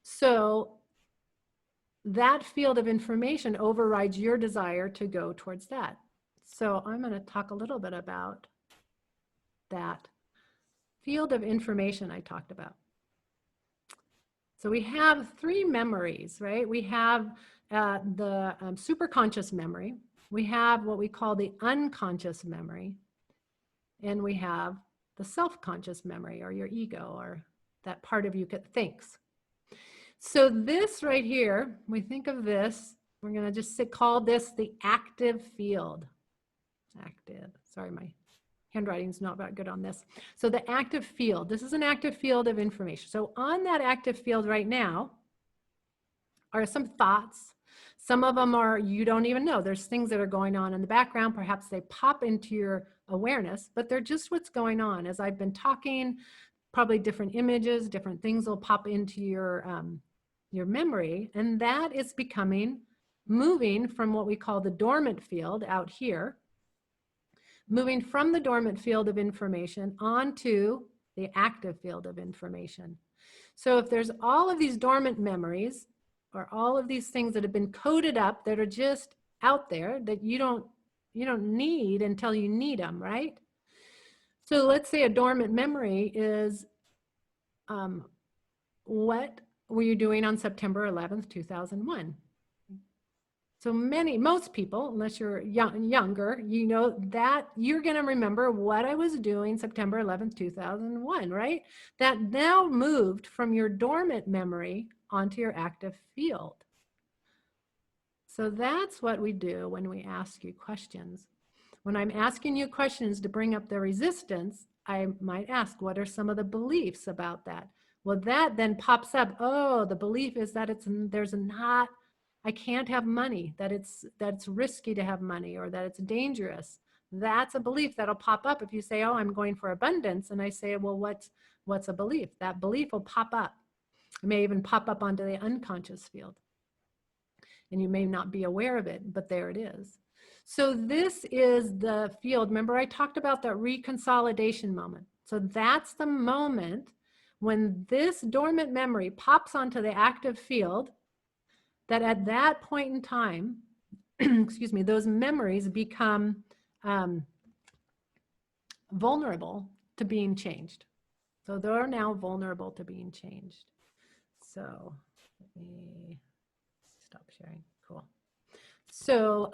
So that field of information overrides your desire to go towards that. So I'm going to talk a little bit about that field of information I talked about. So we have three memories, right? We have the superconscious memory. We have what we call the unconscious memory. And we have the self-conscious memory, or your ego, or that part of you that thinks. So this right here, we think of this, we're going to just call this the active field. Active, sorry, my handwriting's not that good on this. So the active field, this is an active field of information. So on that active field right now are some thoughts. Some of them are, you don't even know. There's things that are going on in the background. Perhaps they pop into your awareness, but they're just what's going on. As I've been talking, probably different images, different things will pop into your memory. And that is moving from what we call the dormant field out here, moving from the dormant field of information onto the active field of information. So if there's all of these dormant memories, or all of these things that have been coded up that are just out there that you don't need until you need them, right? So let's say a dormant memory is what were you doing on September 11th, 2001? So most people, unless you're younger, you know that you're going to remember what I was doing September 11th, 2001, right? That now moved from your dormant memory onto your active field. So that's what we do when we ask you questions. When I'm asking you questions to bring up the resistance, I might ask, what are some of the beliefs about that? Well, that then pops up. Oh, the belief is that I can't have money, that it's risky to have money, or that it's dangerous. That's a belief that'll pop up if you say, oh, I'm going for abundance. And I say, well, what's a belief? That belief will pop up. It may even pop up onto the unconscious field. And you may not be aware of it, but there it is. So this is the field. Remember, I talked about that reconsolidation moment. So that's the moment when this dormant memory pops onto the active field, that at that point in time, excuse me, those memories become vulnerable to being changed. So they're now vulnerable to being changed. So let me stop sharing. Cool. So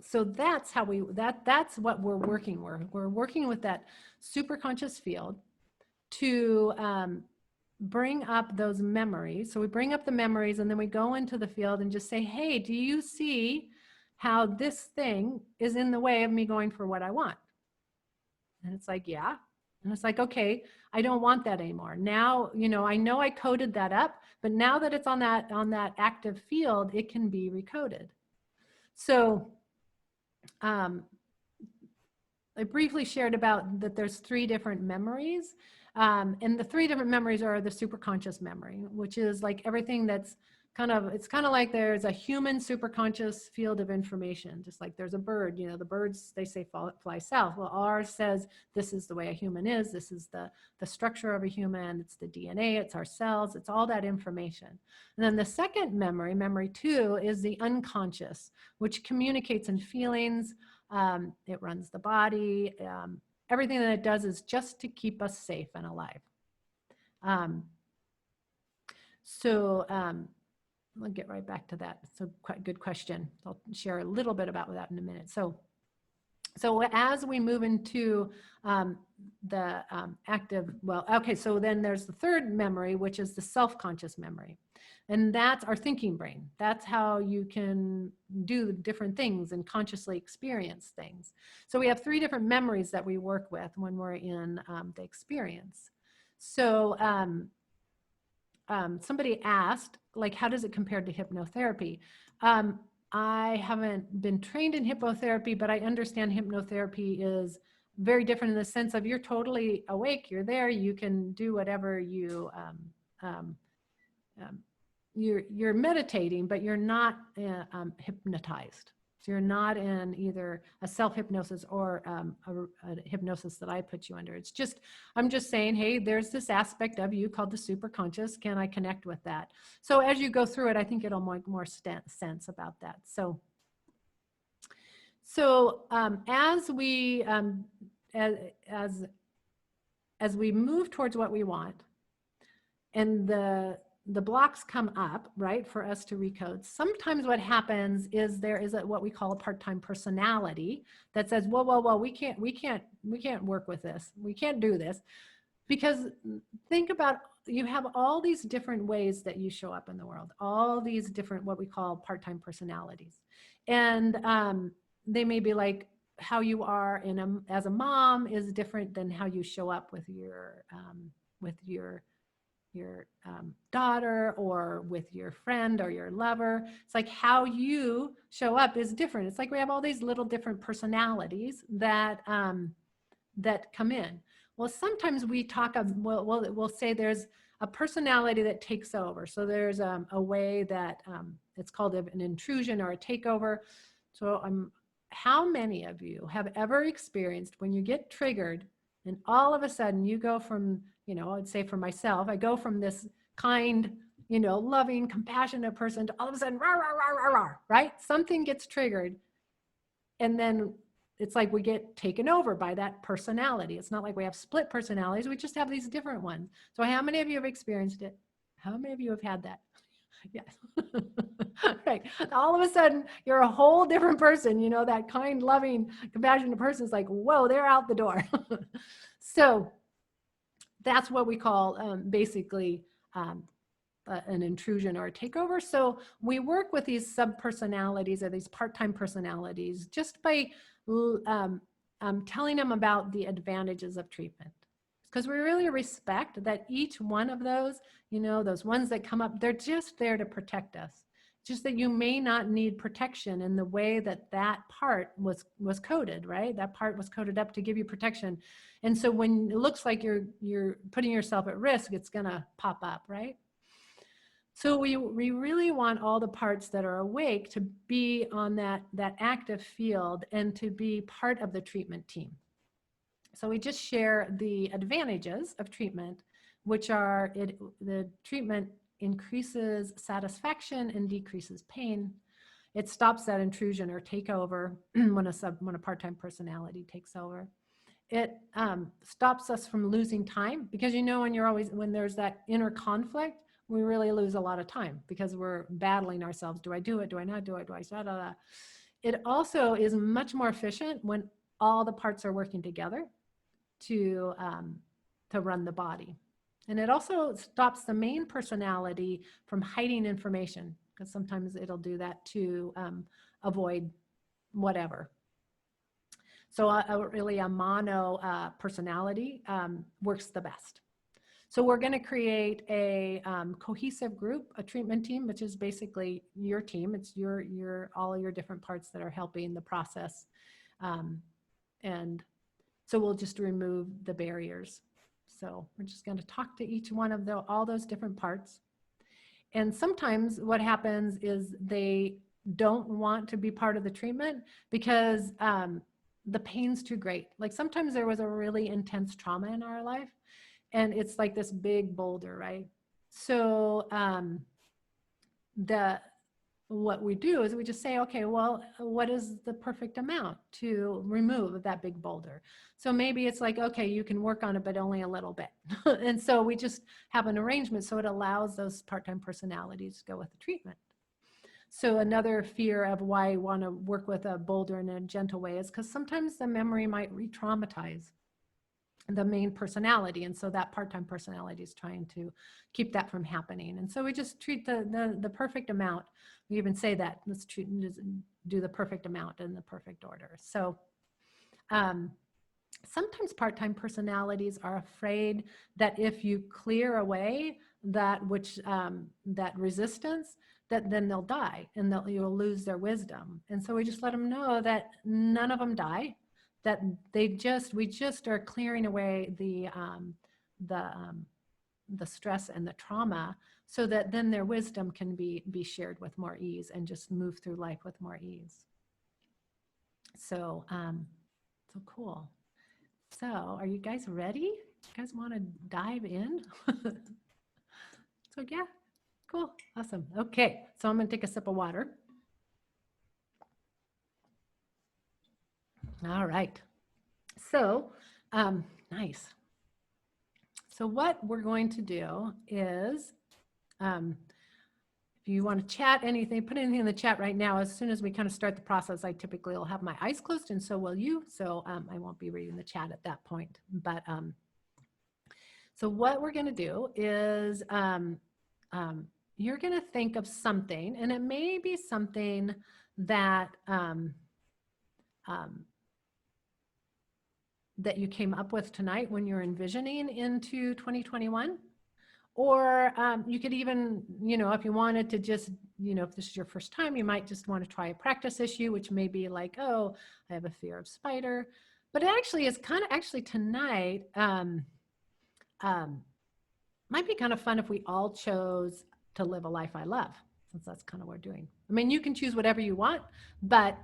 so that's how that's what we're working with. We're working with that superconscious field to bring up those memories. So we bring up the memories, and then we go into the field and just say, hey, do you see how this thing is in the way of me going for what I want? And it's like, yeah. And it's like, okay, I don't want that anymore. Now, I know I coded that up, but now that it's on that active field, it can be recoded. So I briefly shared about that there's 3 different memories. And the 3 different memories are the superconscious memory, which is like everything that's it's kind of like there's a human superconscious field of information, just like there's a bird, the birds, they say fly south. Well, ours says this is the way a human is. This is the structure of a human. It's the DNA, it's our cells, it's all that information. And then the second memory, memory 2, is the unconscious, which communicates in feelings, It runs the body. Everything that it does is just to keep us safe and alive. I'll get right back to that. So quite good question. I'll share a little bit about that in a minute. So as we move into the active, well, okay, so then there's the third memory, which is the self-conscious memory. And that's our thinking brain. That's how you can do different things and consciously experience things. So we have 3 different memories that we work with when we're in the experience. So somebody asked, like, how does it compare to hypnotherapy? I haven't been trained in hypnotherapy, but I understand hypnotherapy is very different in the sense of you're totally awake, you're there, you can do whatever you're meditating, but you're not hypnotized. So you're not in either a self-hypnosis or a hypnosis that I put you under. It's just, I'm just saying, hey, there's this aspect of you called the superconscious. Can I connect with that? So as you go through it, I think it'll make more sense about that. So as we move towards what we want, and the blocks come up, right, for us to recode. Sometimes what happens is there is what we call a part-time personality that says, well, we can't work with this. We can't do this. Because think about, you have all these different ways that you show up in the world, all these different, what we call part-time personalities. And they may be like, how you are as a mom is different than how you show up with your daughter or with your friend or your lover. It's like how you show up is different. It's like we have all these little different personalities that that come in. Well, sometimes we talk of, we'll say there's a personality that takes over. So there's a way that it's called an intrusion or a takeover. So how many of you have ever experienced when you get triggered and all of a sudden you go from, I'd say for myself, I go from this kind, loving, compassionate person to all of a sudden, rah, rah, rah, rah, rah, right? Something gets triggered. And then it's like we get taken over by that personality. It's not like we have split personalities. We just have these different ones. So how many of you have experienced it? How many of you have had that? Yes. Right. All of a sudden, you're a whole different person. That kind, loving, compassionate person is like, whoa, they're out the door. So that's what we call basically an intrusion or a takeover. So we work with these sub-personalities or these part-time personalities just by telling them about the advantages of treatment. Because we really respect that each one of those, those ones that come up, they're just there to protect us. Just that you may not need protection in the way that part was coded, right? That part was coded up to give you protection. And so when it looks like you're putting yourself at risk, it's gonna pop up, right? So we really want all the parts that are awake to be on that active field and to be part of the treatment team. So we just share the advantages of treatment, which are the treatment increases satisfaction and decreases pain. It stops that intrusion or takeover when a part-time personality takes over. It stops us from losing time because when there's that inner conflict, we really lose a lot of time because we're battling ourselves. Do I do it? Do I not do it? Do I da, da, da. It also is much more efficient when all the parts are working together to run the body. And it also stops the main personality from hiding information because sometimes it'll do that to avoid whatever. So really a mono personality works the best. So we're going to create a cohesive group, a treatment team, which is basically your team. It's all your different parts that are helping the process. And so we'll just remove the barriers. So we're just going to talk to each one of all those different parts. And sometimes what happens is they don't want to be part of the treatment because the pain's too great. Like sometimes there was a really intense trauma in our life and it's like this big boulder, right? So what we do is we just say, okay, well, what is the perfect amount to remove that big boulder? So maybe it's like, okay, you can work on it, but only a little bit. And so we just have an arrangement so it allows those part-time personalities to go with the treatment. So another fear of why I want to work with a boulder in a gentle way is because sometimes the memory might re-traumatize the main personality, and so that part-time personality is trying to keep that from happening. And so we just treat the perfect amount. We even say that, let's do the perfect amount in the perfect order. So sometimes part-time personalities are afraid that if you clear away that that resistance, that then they'll die and you'll lose their wisdom. And so we just let them know that none of them die, that we just are clearing away the stress and the trauma, so that then their wisdom can be shared with more ease and just move through life with more ease. So so cool. So are you guys ready? You guys want to dive in? So yeah, cool, awesome. Okay, so I'm gonna take a sip of water. All right, so nice. So what we're going to do is, if you want to chat anything, put anything in the chat right now. As soon as we kind of start the process, I typically will have my eyes closed, and so will you. So I won't be reading the chat at that point. But so what we're going to do is you're going to think of something, and it may be something that that you came up with tonight when you're envisioning into 2021. Or you could even, if you wanted to just, if this is your first time, you might just want to try a practice issue, which may be like, oh, I have a fear of spider. But it actually is kind of, actually tonight, might be kind of fun if we all chose to live a life I love, since that's kind of what we're doing. I mean, you can choose whatever you want, but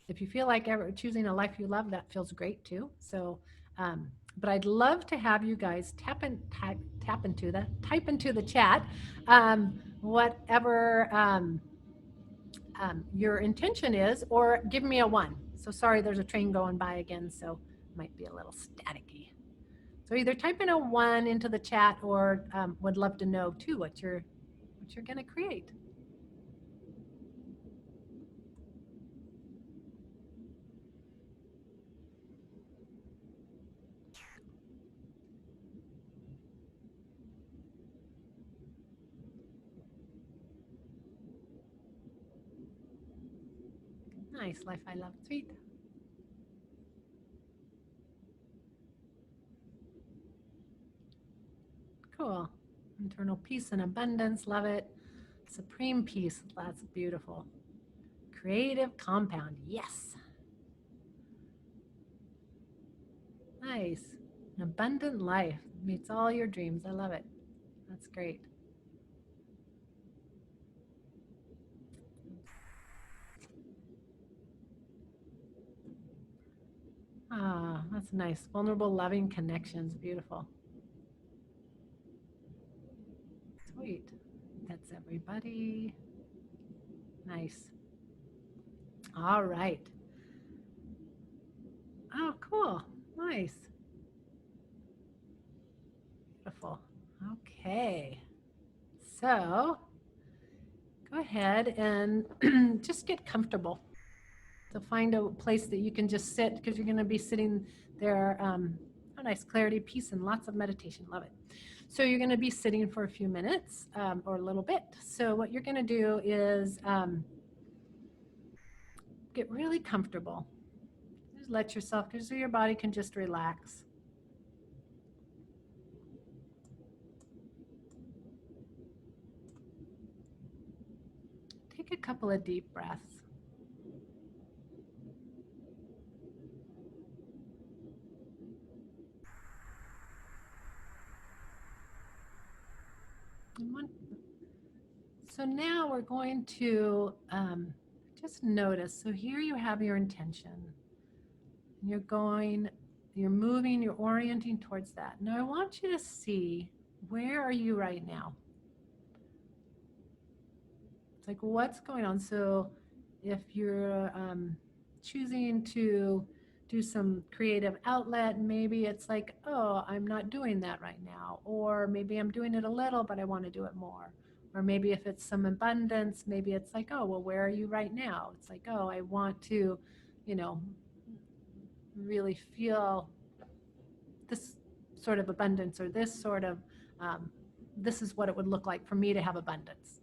if you feel like choosing a life you love, that feels great too. So, but I'd love to have you guys type into the chat whatever your intention is, or give me a 1. So sorry, there's a train going by again, so it might be a little staticky. So either type in a 1 into the chat, or would love to know too what you're going to create. Nice, life I love, sweet. Cool. Internal peace and abundance, love it. Supreme peace, that's beautiful. Creative compound, yes. Nice. An abundant life meets all your dreams. I love it. That's great. Ah, that's nice. Vulnerable, loving connections. Beautiful. Sweet. That's everybody. Nice. All right. Oh, cool. Nice. Beautiful. Okay. So go ahead and just get comfortable. So find a place that you can just sit, because you're going to be sitting there. Oh, nice, clarity, peace, and lots of meditation. Love it. So you're going to be sitting for a few minutes or a little bit. So what you're going to do is get really comfortable. Just let yourself, so your body can just relax. Take a couple of deep breaths. So now we're going to just notice. So here you have your intention. You're moving, you're orienting towards that. Now I want you to see, where are you right now? like, what's going on? So if you're choosing to do some creative outlet, maybe it's like, oh, I'm not doing that right now. Or maybe I'm doing it a little, but I want to do it more. Or maybe if it's some abundance, maybe it's like, oh, well, where are you right now? It's like, oh, I want to, you know, really feel this sort of abundance, or this sort of, this is what it would look like for me to have abundance.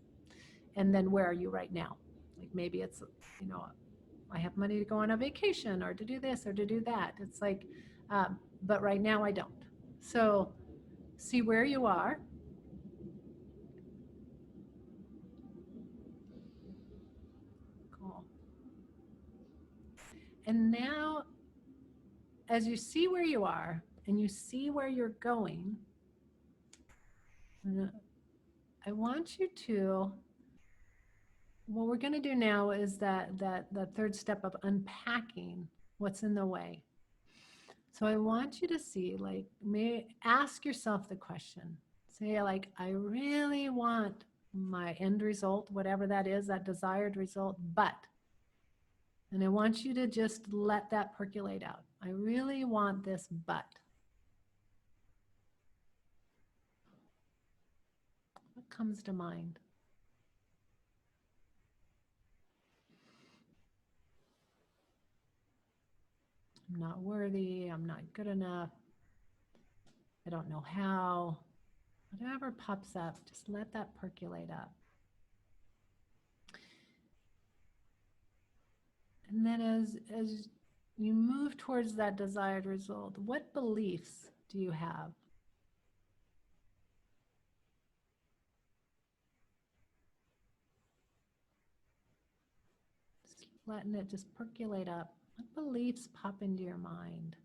And then where are you right now? Like maybe it's, you know, I have money to go on a vacation or to do this or to do that. It's like, but right now I don't. So see where you are. Cool. And now, as you see where you are and you see where you're going, I want you to, what we're going to do now is that third step of unpacking what's in the way. So I want you to see, like, ask yourself the question. Say, like, I really want my end result, whatever that is, that desired result, but, and I want you to just let that percolate out. I really want this, but. What comes to mind? I'm not worthy. I'm not good enough. I don't know how. Whatever pops up, just let that percolate up. And then as you move towards that desired result, what beliefs do you have? Just keep letting it just percolate up. What beliefs pop into your mind?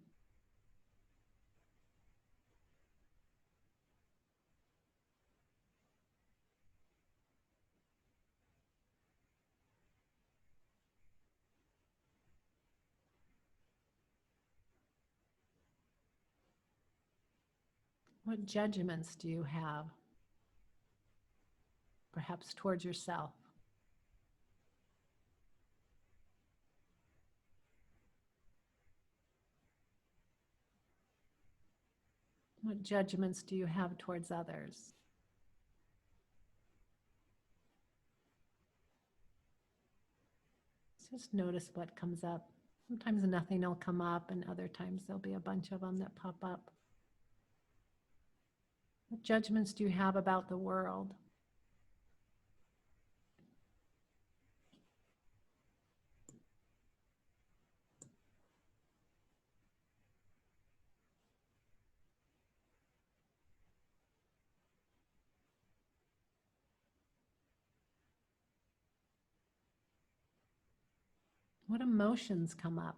What judgments do you have? Perhaps towards yourself. What judgments do you have towards others? Just notice what comes up. Sometimes nothing will come up, and other times there'll be a bunch of them that pop up. What judgments do you have about the world? What emotions come up?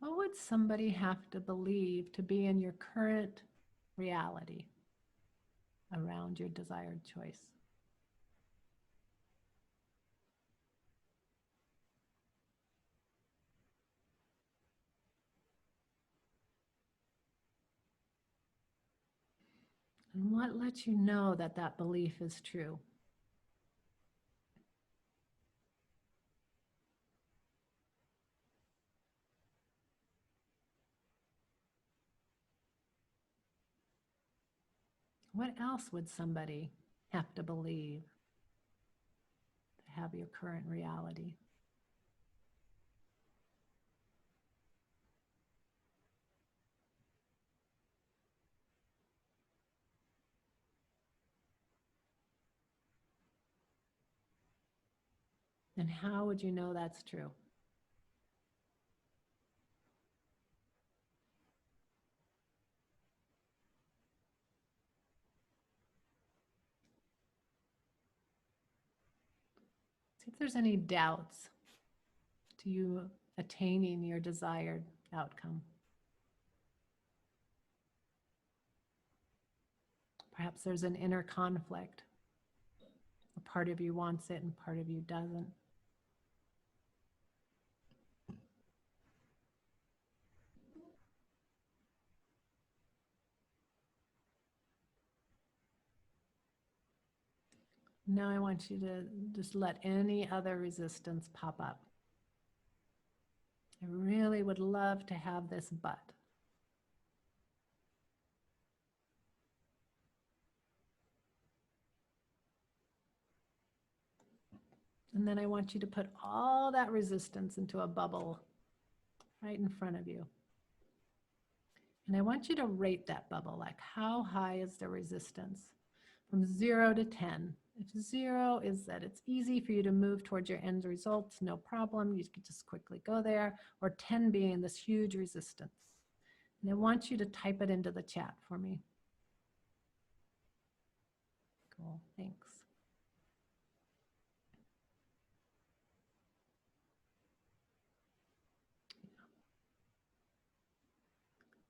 What would somebody have to believe to be in your current reality around your desired choice? And what lets you know that that belief is true? What else would somebody have to believe to have your current reality? And how would you know that's true? See if there's any doubts. Do you attaining your desired outcome. Perhaps there's an inner conflict. A part of you wants it and part of you doesn't. Now I want you to just let any other resistance pop up. I really would love to have this but. And then I want you to put all that resistance into a bubble right in front of you. And I want you to rate that bubble, like how high is the resistance? From 0 to 10. If 0 is that it's easy for you to move towards your end results, no problem, you could just quickly go there, or 10 being this huge resistance. And I want you to type it into the chat for me. Cool, thanks.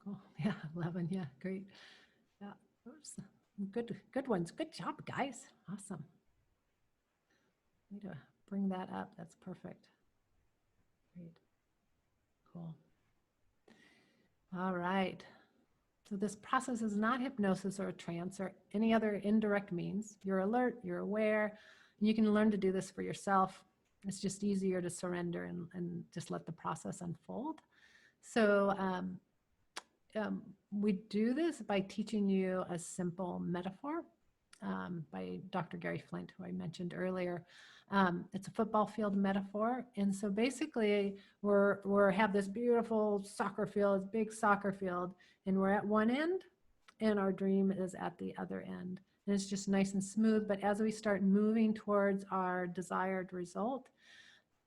Cool, yeah, 11, yeah, great. Yeah, oops. Good ones, good job, guys, awesome. Need to bring that up, that's perfect. Great, cool. All right. So this process is not hypnosis or a trance or any other indirect means. You're alert, you're aware, and you can learn to do this for yourself. It's just easier to surrender and just let the process unfold. So we do this by teaching you a simple metaphor by Dr. Gary Flint, who I mentioned earlier. It's a football field metaphor. And so basically we're have this beautiful soccer field, big soccer field, and we're at one end and our dream is at the other end. And it's just nice and smooth. But as we start moving towards our desired result,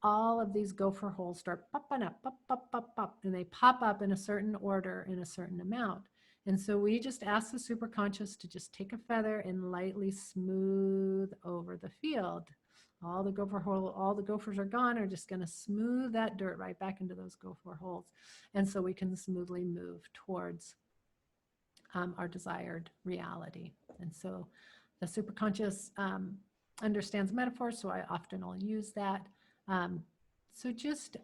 all of these gopher holes start popping up, pop, pop, pop, pop, and they pop up in a certain order in a certain amount. And so we just ask the superconscious to just take a feather and lightly smooth over the field. All the gophers are gone, are just going to smooth that dirt right back into those gopher holes. And so we can smoothly move towards our desired reality. And so the superconscious understands metaphors, so I often will use that. So just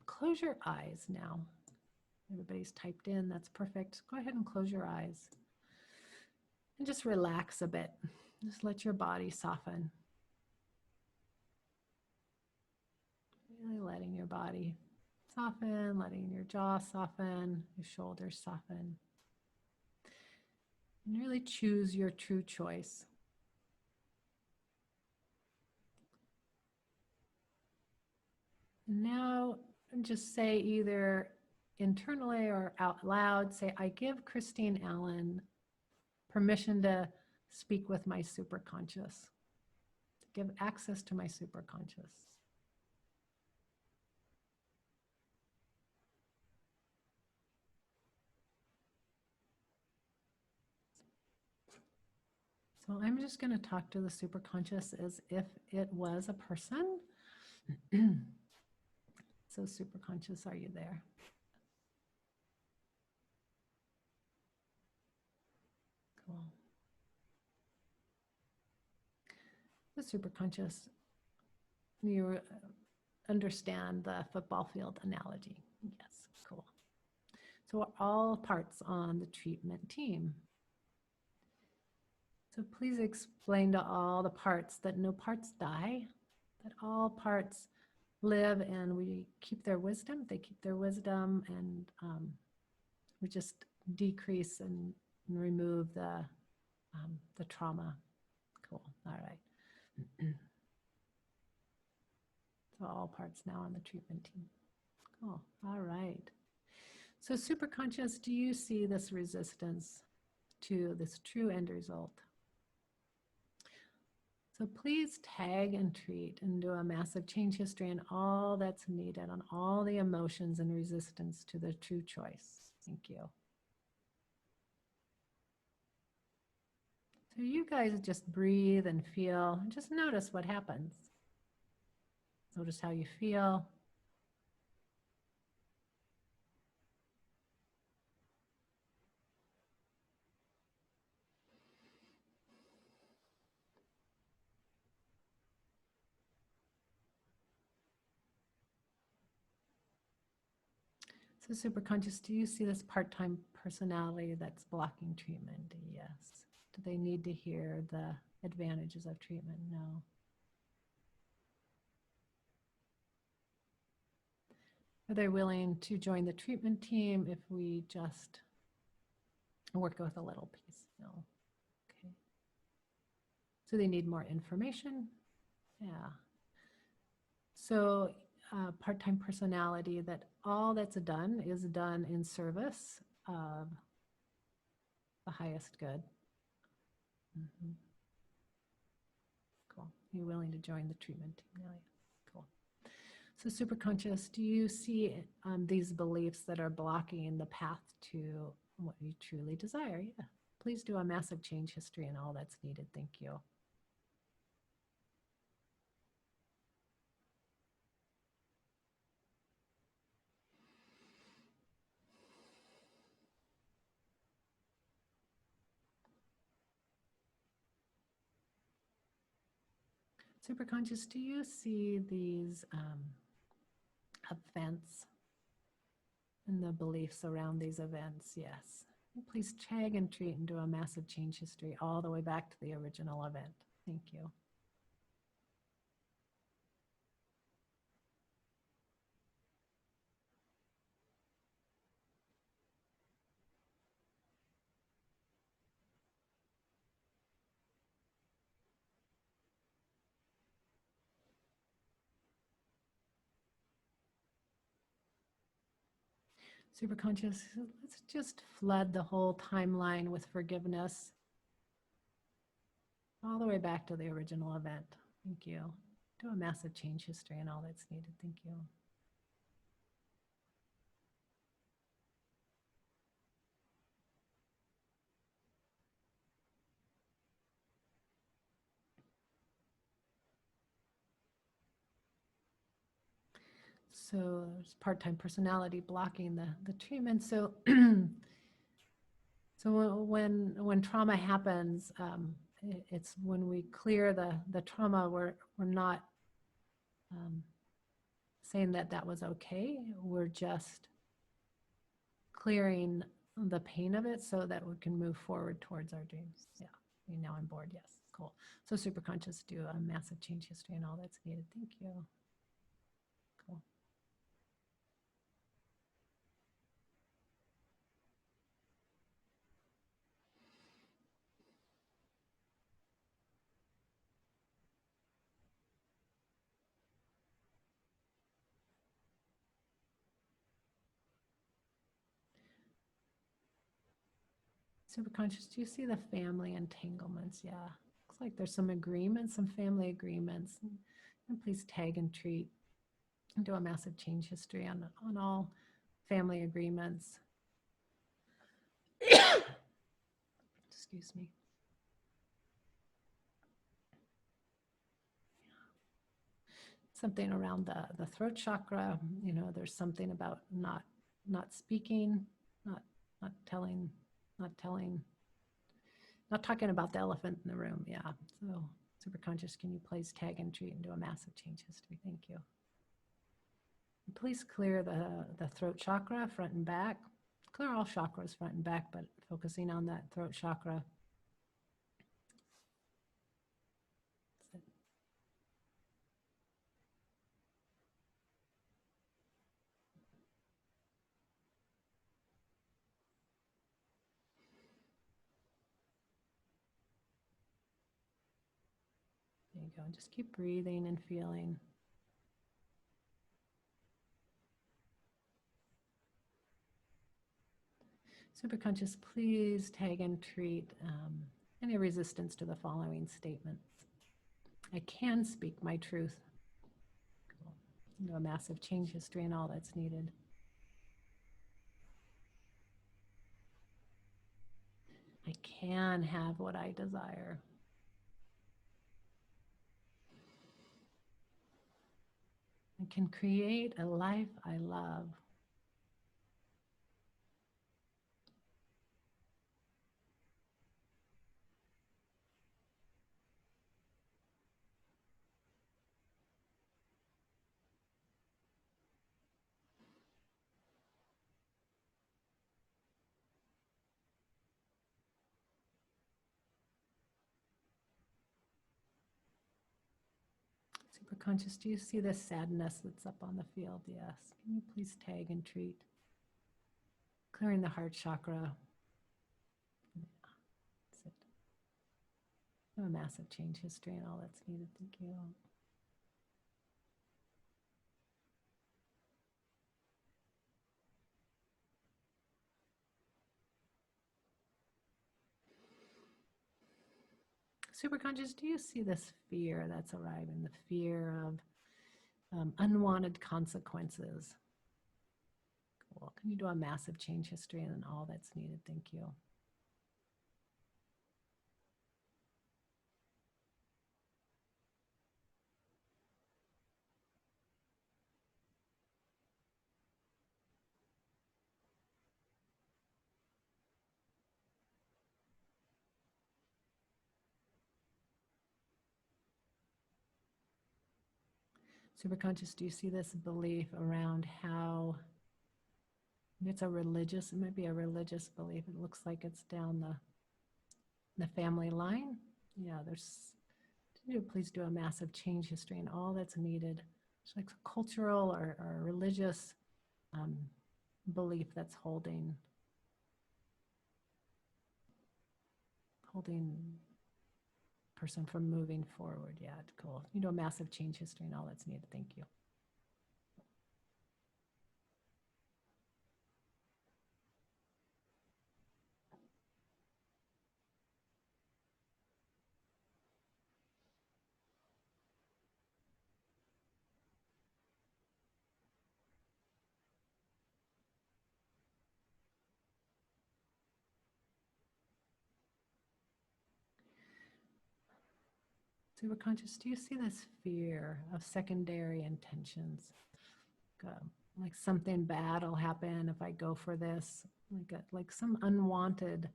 close your eyes now. Everybody's typed in, that's perfect. Go ahead and close your eyes and just relax a bit. Just let your body soften. Really letting your body soften, letting your jaw soften, your shoulders soften. And really choose your true choice. Now just say either internally or out loud, say, I give Christine Allen permission to speak with my superconscious, to give access to my superconscious. So I'm just going to talk to the superconscious as if it was a person. So superconscious, are you there? Cool. The superconscious, you understand the football field analogy. Yes, cool. So we're all parts on the treatment team. So please explain to all the parts that no parts die, that all parts live and we keep their wisdom, they keep their wisdom, and we just decrease and remove the trauma. Cool, all right. So all parts now on the treatment team. Cool, all right. So superconscious, do you see this resistance to this true end result? So please tag and treat and do a massive change history on all that's needed, on all the emotions and resistance to the true choice. Thank you. So you guys just breathe and feel, and just notice what happens. Notice how you feel. So superconscious, do you see this part-time personality that's blocking treatment? Yes. Do they need to hear the advantages of treatment? No. Are they willing to join the treatment team if we just work with a little piece? No. Okay. So they need more information? Yeah. So part-time personality, that all that's done is done in service of the highest good. Mm-hmm. Cool. You're willing to join the treatment team now? Yeah. Cool. So superconscious, do you see these beliefs that are blocking the path to what you truly desire? Yeah. Please do a massive change history and all that's needed. Thank you. Superconscious, do you see these events and the beliefs around these events? Yes. Please tag and treat and do a massive change history all the way back to the original event. Thank you. Superconscious, let's just flood the whole timeline with forgiveness all the way back to the original event. Thank you. Do a massive change history and all that's needed. Thank you. So there's part-time personality blocking the treatment. So so when trauma happens, it's when we clear the trauma, we're not saying that that was okay. We're just clearing the pain of it so that we can move forward towards our dreams. Yeah, now I'm bored. Yes, cool. So superconscious, do a massive change history and all that's needed. Thank you. Cool. Superconscious, do you see the family entanglements? Yeah, looks like there's some agreements, some family agreements. And please tag and treat and do a massive change history on all family agreements. Excuse me. Something around the throat chakra, there's something about not speaking, not telling, not talking about the elephant in the room. Yeah. So superconscious, can you please tag and treat and do a massive change history? Thank you. And please clear the throat chakra front and back. Clear all chakras front and back, but focusing on that throat chakra. There you go. And just keep breathing and feeling. Superconscious, please tag and treat any resistance to the following statements. I can speak my truth. Cool. Do a massive change history and all that's needed. I can have what I desire. can create a life I love. Superconscious, do you see the sadness that's up on the field? Yes. Can you please tag and treat? Clearing the heart chakra. That's it. A massive change history and all that's needed. Thank you. Superconscious, do you see this fear that's arriving? The fear of unwanted consequences. Cool. Can you do a massive change history and all that's needed? Thank you. Superconscious, do you see this belief around how it's a religious, it might be a religious belief. It looks like it's down the family line. Yeah, please do a massive change history and all that's needed. It's like a cultural or religious belief that's holding person from moving forward. Yeah, cool. You do a massive change history and all that's needed. Thank you. Superconscious, do you see this fear of secondary intentions? Like something bad will happen if I go for this, like some unwanted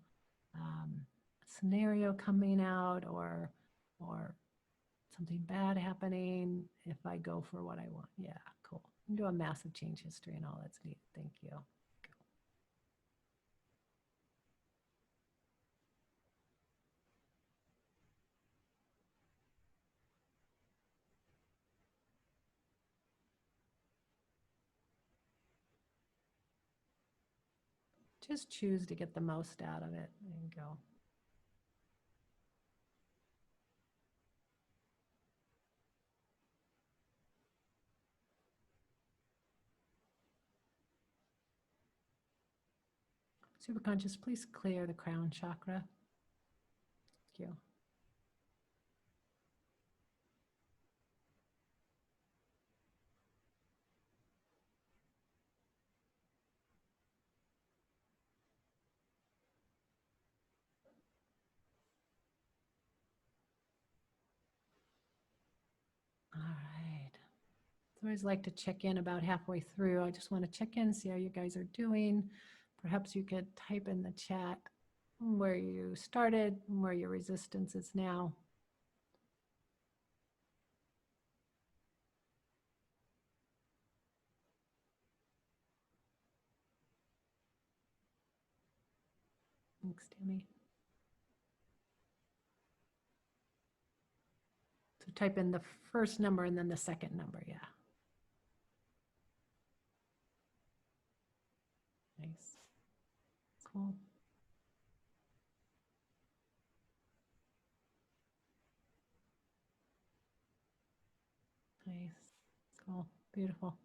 scenario coming out, or something bad happening if I go for what I want. Yeah, cool. You do a massive change history and all that's neat. Thank you. Just choose to get the most out of it. There you go. Superconscious, please clear the crown chakra. Thank you. All right. So I always like to check in about halfway through. I just want to check in, see how you guys are doing. Perhaps you could type in the chat where you started and where your resistance is now. Thanks, Tammy. So type in the first number and then the second number, yeah. Nice. Cool. Nice. Cool. Beautiful.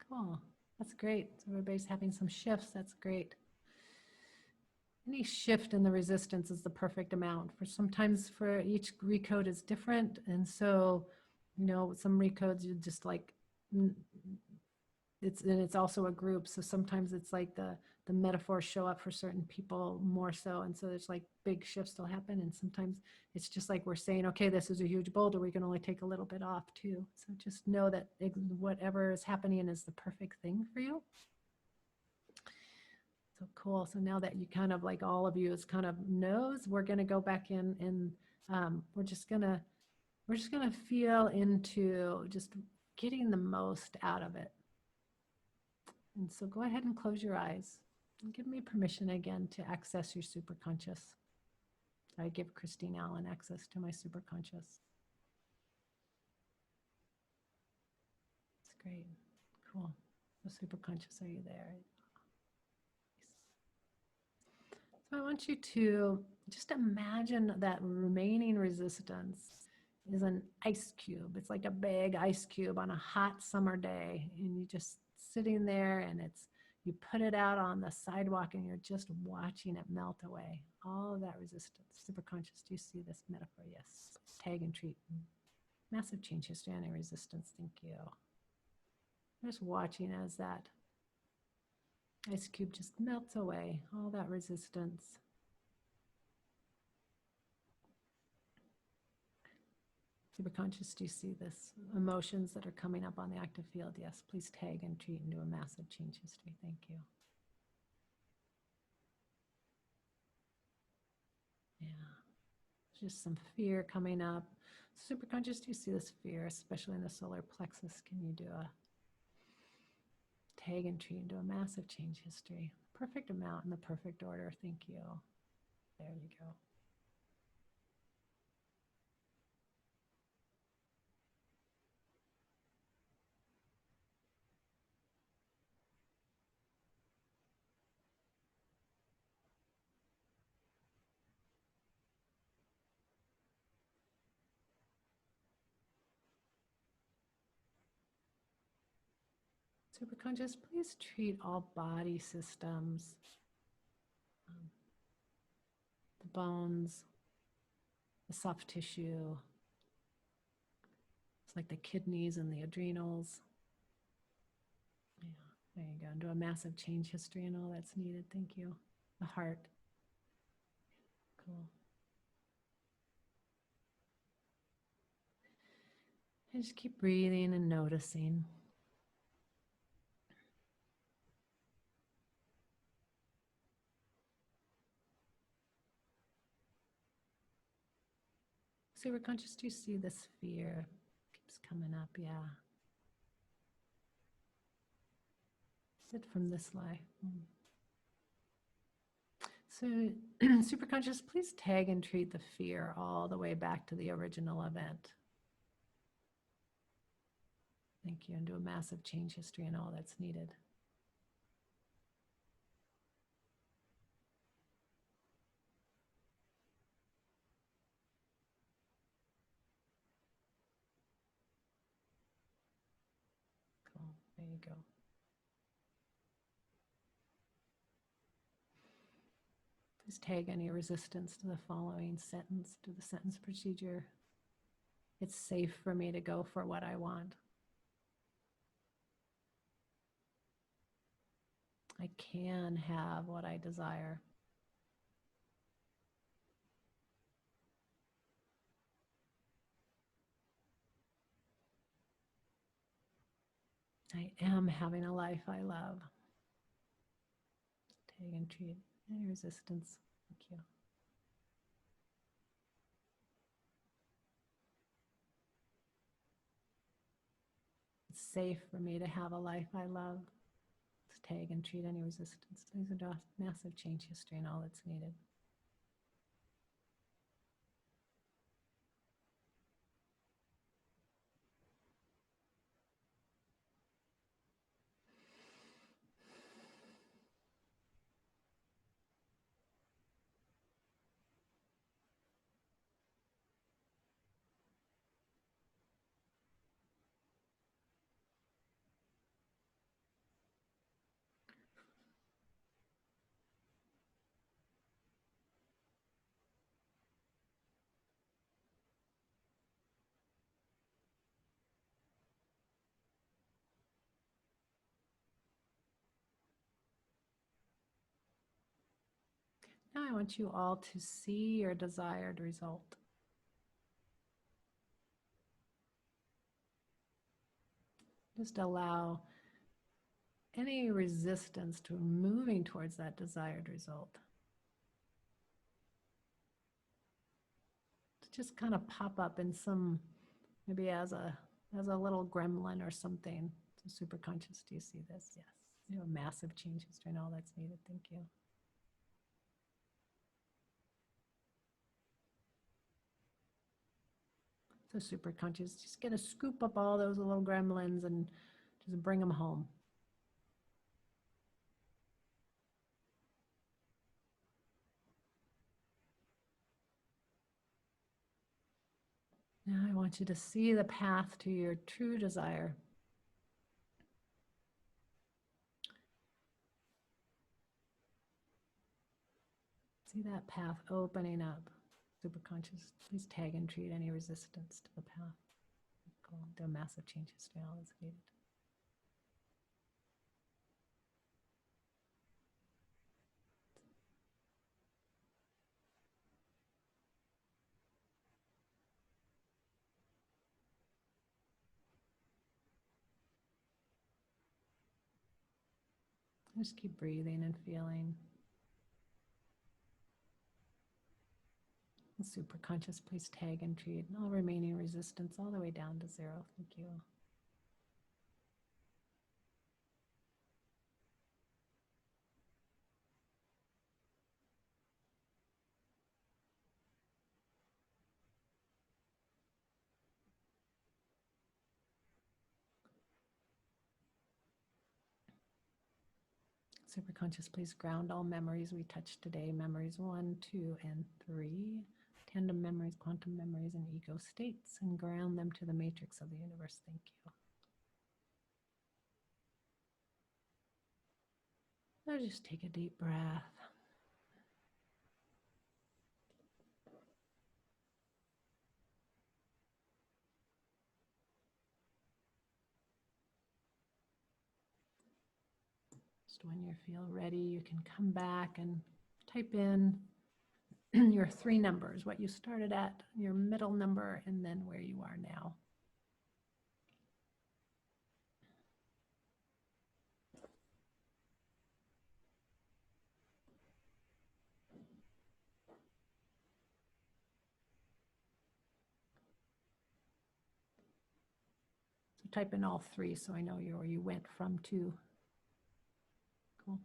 Cool. That's great. So everybody's having some shifts. That's great. Any shift in the resistance is the perfect amount. Sometimes for each recode is different. And so, some recodes you just like, it's also a group. So sometimes it's like the the metaphors show up for certain people more so. And so there's like big shifts will happen. And sometimes it's just like we're saying, okay, this is a huge boulder. We can only take a little bit off too. So just know that whatever is happening is the perfect thing for you. So cool. So now that you kind of like all of you is kind of knows, we're going to go back in and we're just going to feel into just getting the most out of it. And so go ahead and close your eyes and give me permission again to access your superconscious. I give Christine Allen access to my superconscious. It's great. Cool. The superconscious, are you there? So I want you to just imagine that remaining resistance is an ice cube. It's like a big ice cube on a hot summer day, and you just sitting there, and you put it out on the sidewalk and you're just watching it melt away. All of that resistance. Superconscious, do you see this metaphor? Yes. Tag and treat. Massive change history and resistance. Thank you. Just watching as that ice cube just melts away, all that resistance. Superconscious, do you see this? Emotions that are coming up on the active field? Yes, please tag and treat and do a massive change history. Thank you. Yeah, there's just some fear coming up. Superconscious, do you see this fear, especially in the solar plexus? Can you do a tag and treat and do a massive change history? Perfect amount in the perfect order. Thank you. There you go. Superconscious, please treat all body systems, the bones, the soft tissue. It's like the kidneys and the adrenals. Yeah, there you go. And do a massive change history and all that's needed. Thank you. The heart. Cool. And just keep breathing and noticing. Superconscious, do you see this fear? Keeps coming up, yeah. Sit from this life. So superconscious, please tag and treat the fear all the way back to the original event. Thank you. And do a massive change history and all that's needed. Cool. There you go. Please tag any resistance to the following sentence. Do the sentence procedure. It's safe for me to go for what I want. I can have what I desire. I am having a life I love. Tag and treat any resistance. Thank you. It's safe for me to have a life I love. Let's tag and treat any resistance. These are massive change history and all that's needed. Now I want you all to see your desired result. Just allow any resistance to moving towards that desired result to just kind of pop up in some, maybe as a little gremlin or something. So super conscious, do you see this? Yes. You know, massive changes during all that's needed. Thank you. So super conscious, just gonna scoop up all those little gremlins and just bring them home. Now I want you to see the path to your true desire. See that path opening up. Super conscious, please tag and treat any resistance to the path. Cool. Do massive changes to all that's needed. Just keep breathing and feeling. Super conscious, please tag and treat all remaining resistance all the way down to 0. Thank you. Super conscious, please ground all memories we touched today. Memories 1, 2, and 3. Tandem memories, quantum memories, and ego states, and ground them to the matrix of the universe. Thank you. Now just take a deep breath. Just when you feel ready, you can come back and type in your 3 numbers, what you started at, your middle number, and then where you are now. So type in all 3 so I know where you went from to. Cool.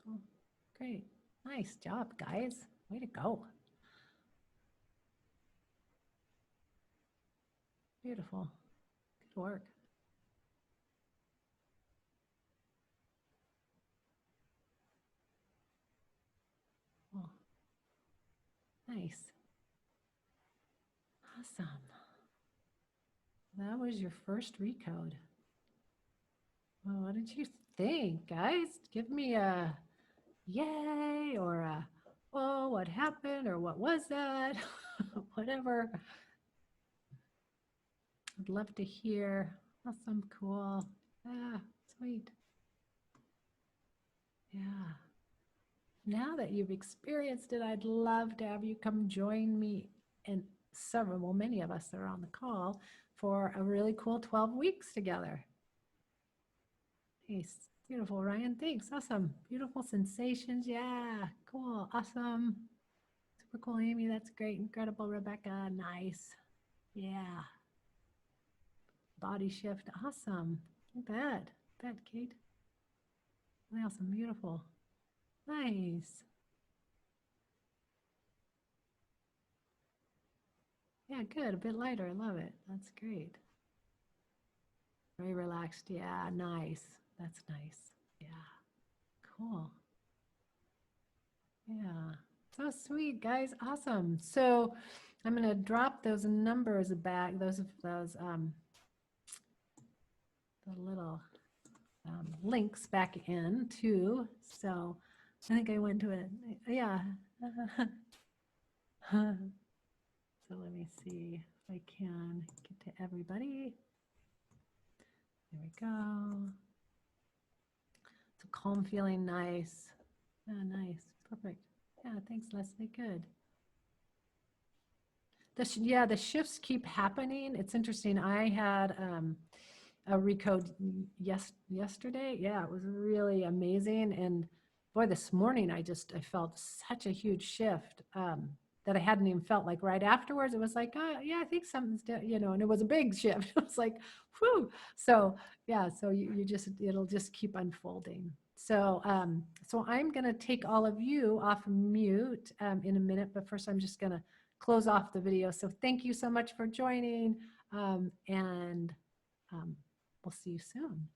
Cool. Great. Nice job, guys. Way to go. Beautiful. Good work. Cool. Nice. Awesome. That was your first Recode. Well, what did you think, guys? Give me a yay or a, oh, what happened or what was that? Whatever. I'd love to hear. Awesome, cool. Ah, sweet. Yeah. Now that you've experienced it, I'd love to have you come join me and several, well, many of us that are on the call for a really cool 12 weeks together. Nice. Beautiful, Ryan. Thanks. Awesome. Beautiful sensations. Yeah. Cool. Awesome. Super cool, Amy. That's great. Incredible, Rebecca. Nice. Yeah. Body shift. Awesome. Bad. Bad, Kate. Really awesome. Beautiful. Nice. Yeah, good. A bit lighter. I love it. That's great. Very relaxed. Yeah, nice. That's nice. Yeah. Cool. Yeah. So sweet, guys. Awesome. So I'm going to drop those numbers back, those the little links back in too. So I think I went to it. Yeah. So let me see if I can get to everybody. There we go. So calm, feeling nice. Yeah, nice. Perfect. Yeah, thanks, Leslie. Good. Yeah, the shifts keep happening. It's interesting. I had a Recode yesterday. Yeah, it was really amazing. And boy, this morning I felt such a huge shift that I hadn't even felt. Like right afterwards. It was like, yeah, I think something's, and it was a big shift. It was like, whew. So yeah, so you just, it'll just keep unfolding. So so I'm gonna take all of you off mute in a minute, but first I'm just gonna close off the video. So thank you so much for joining, and we'll see you soon.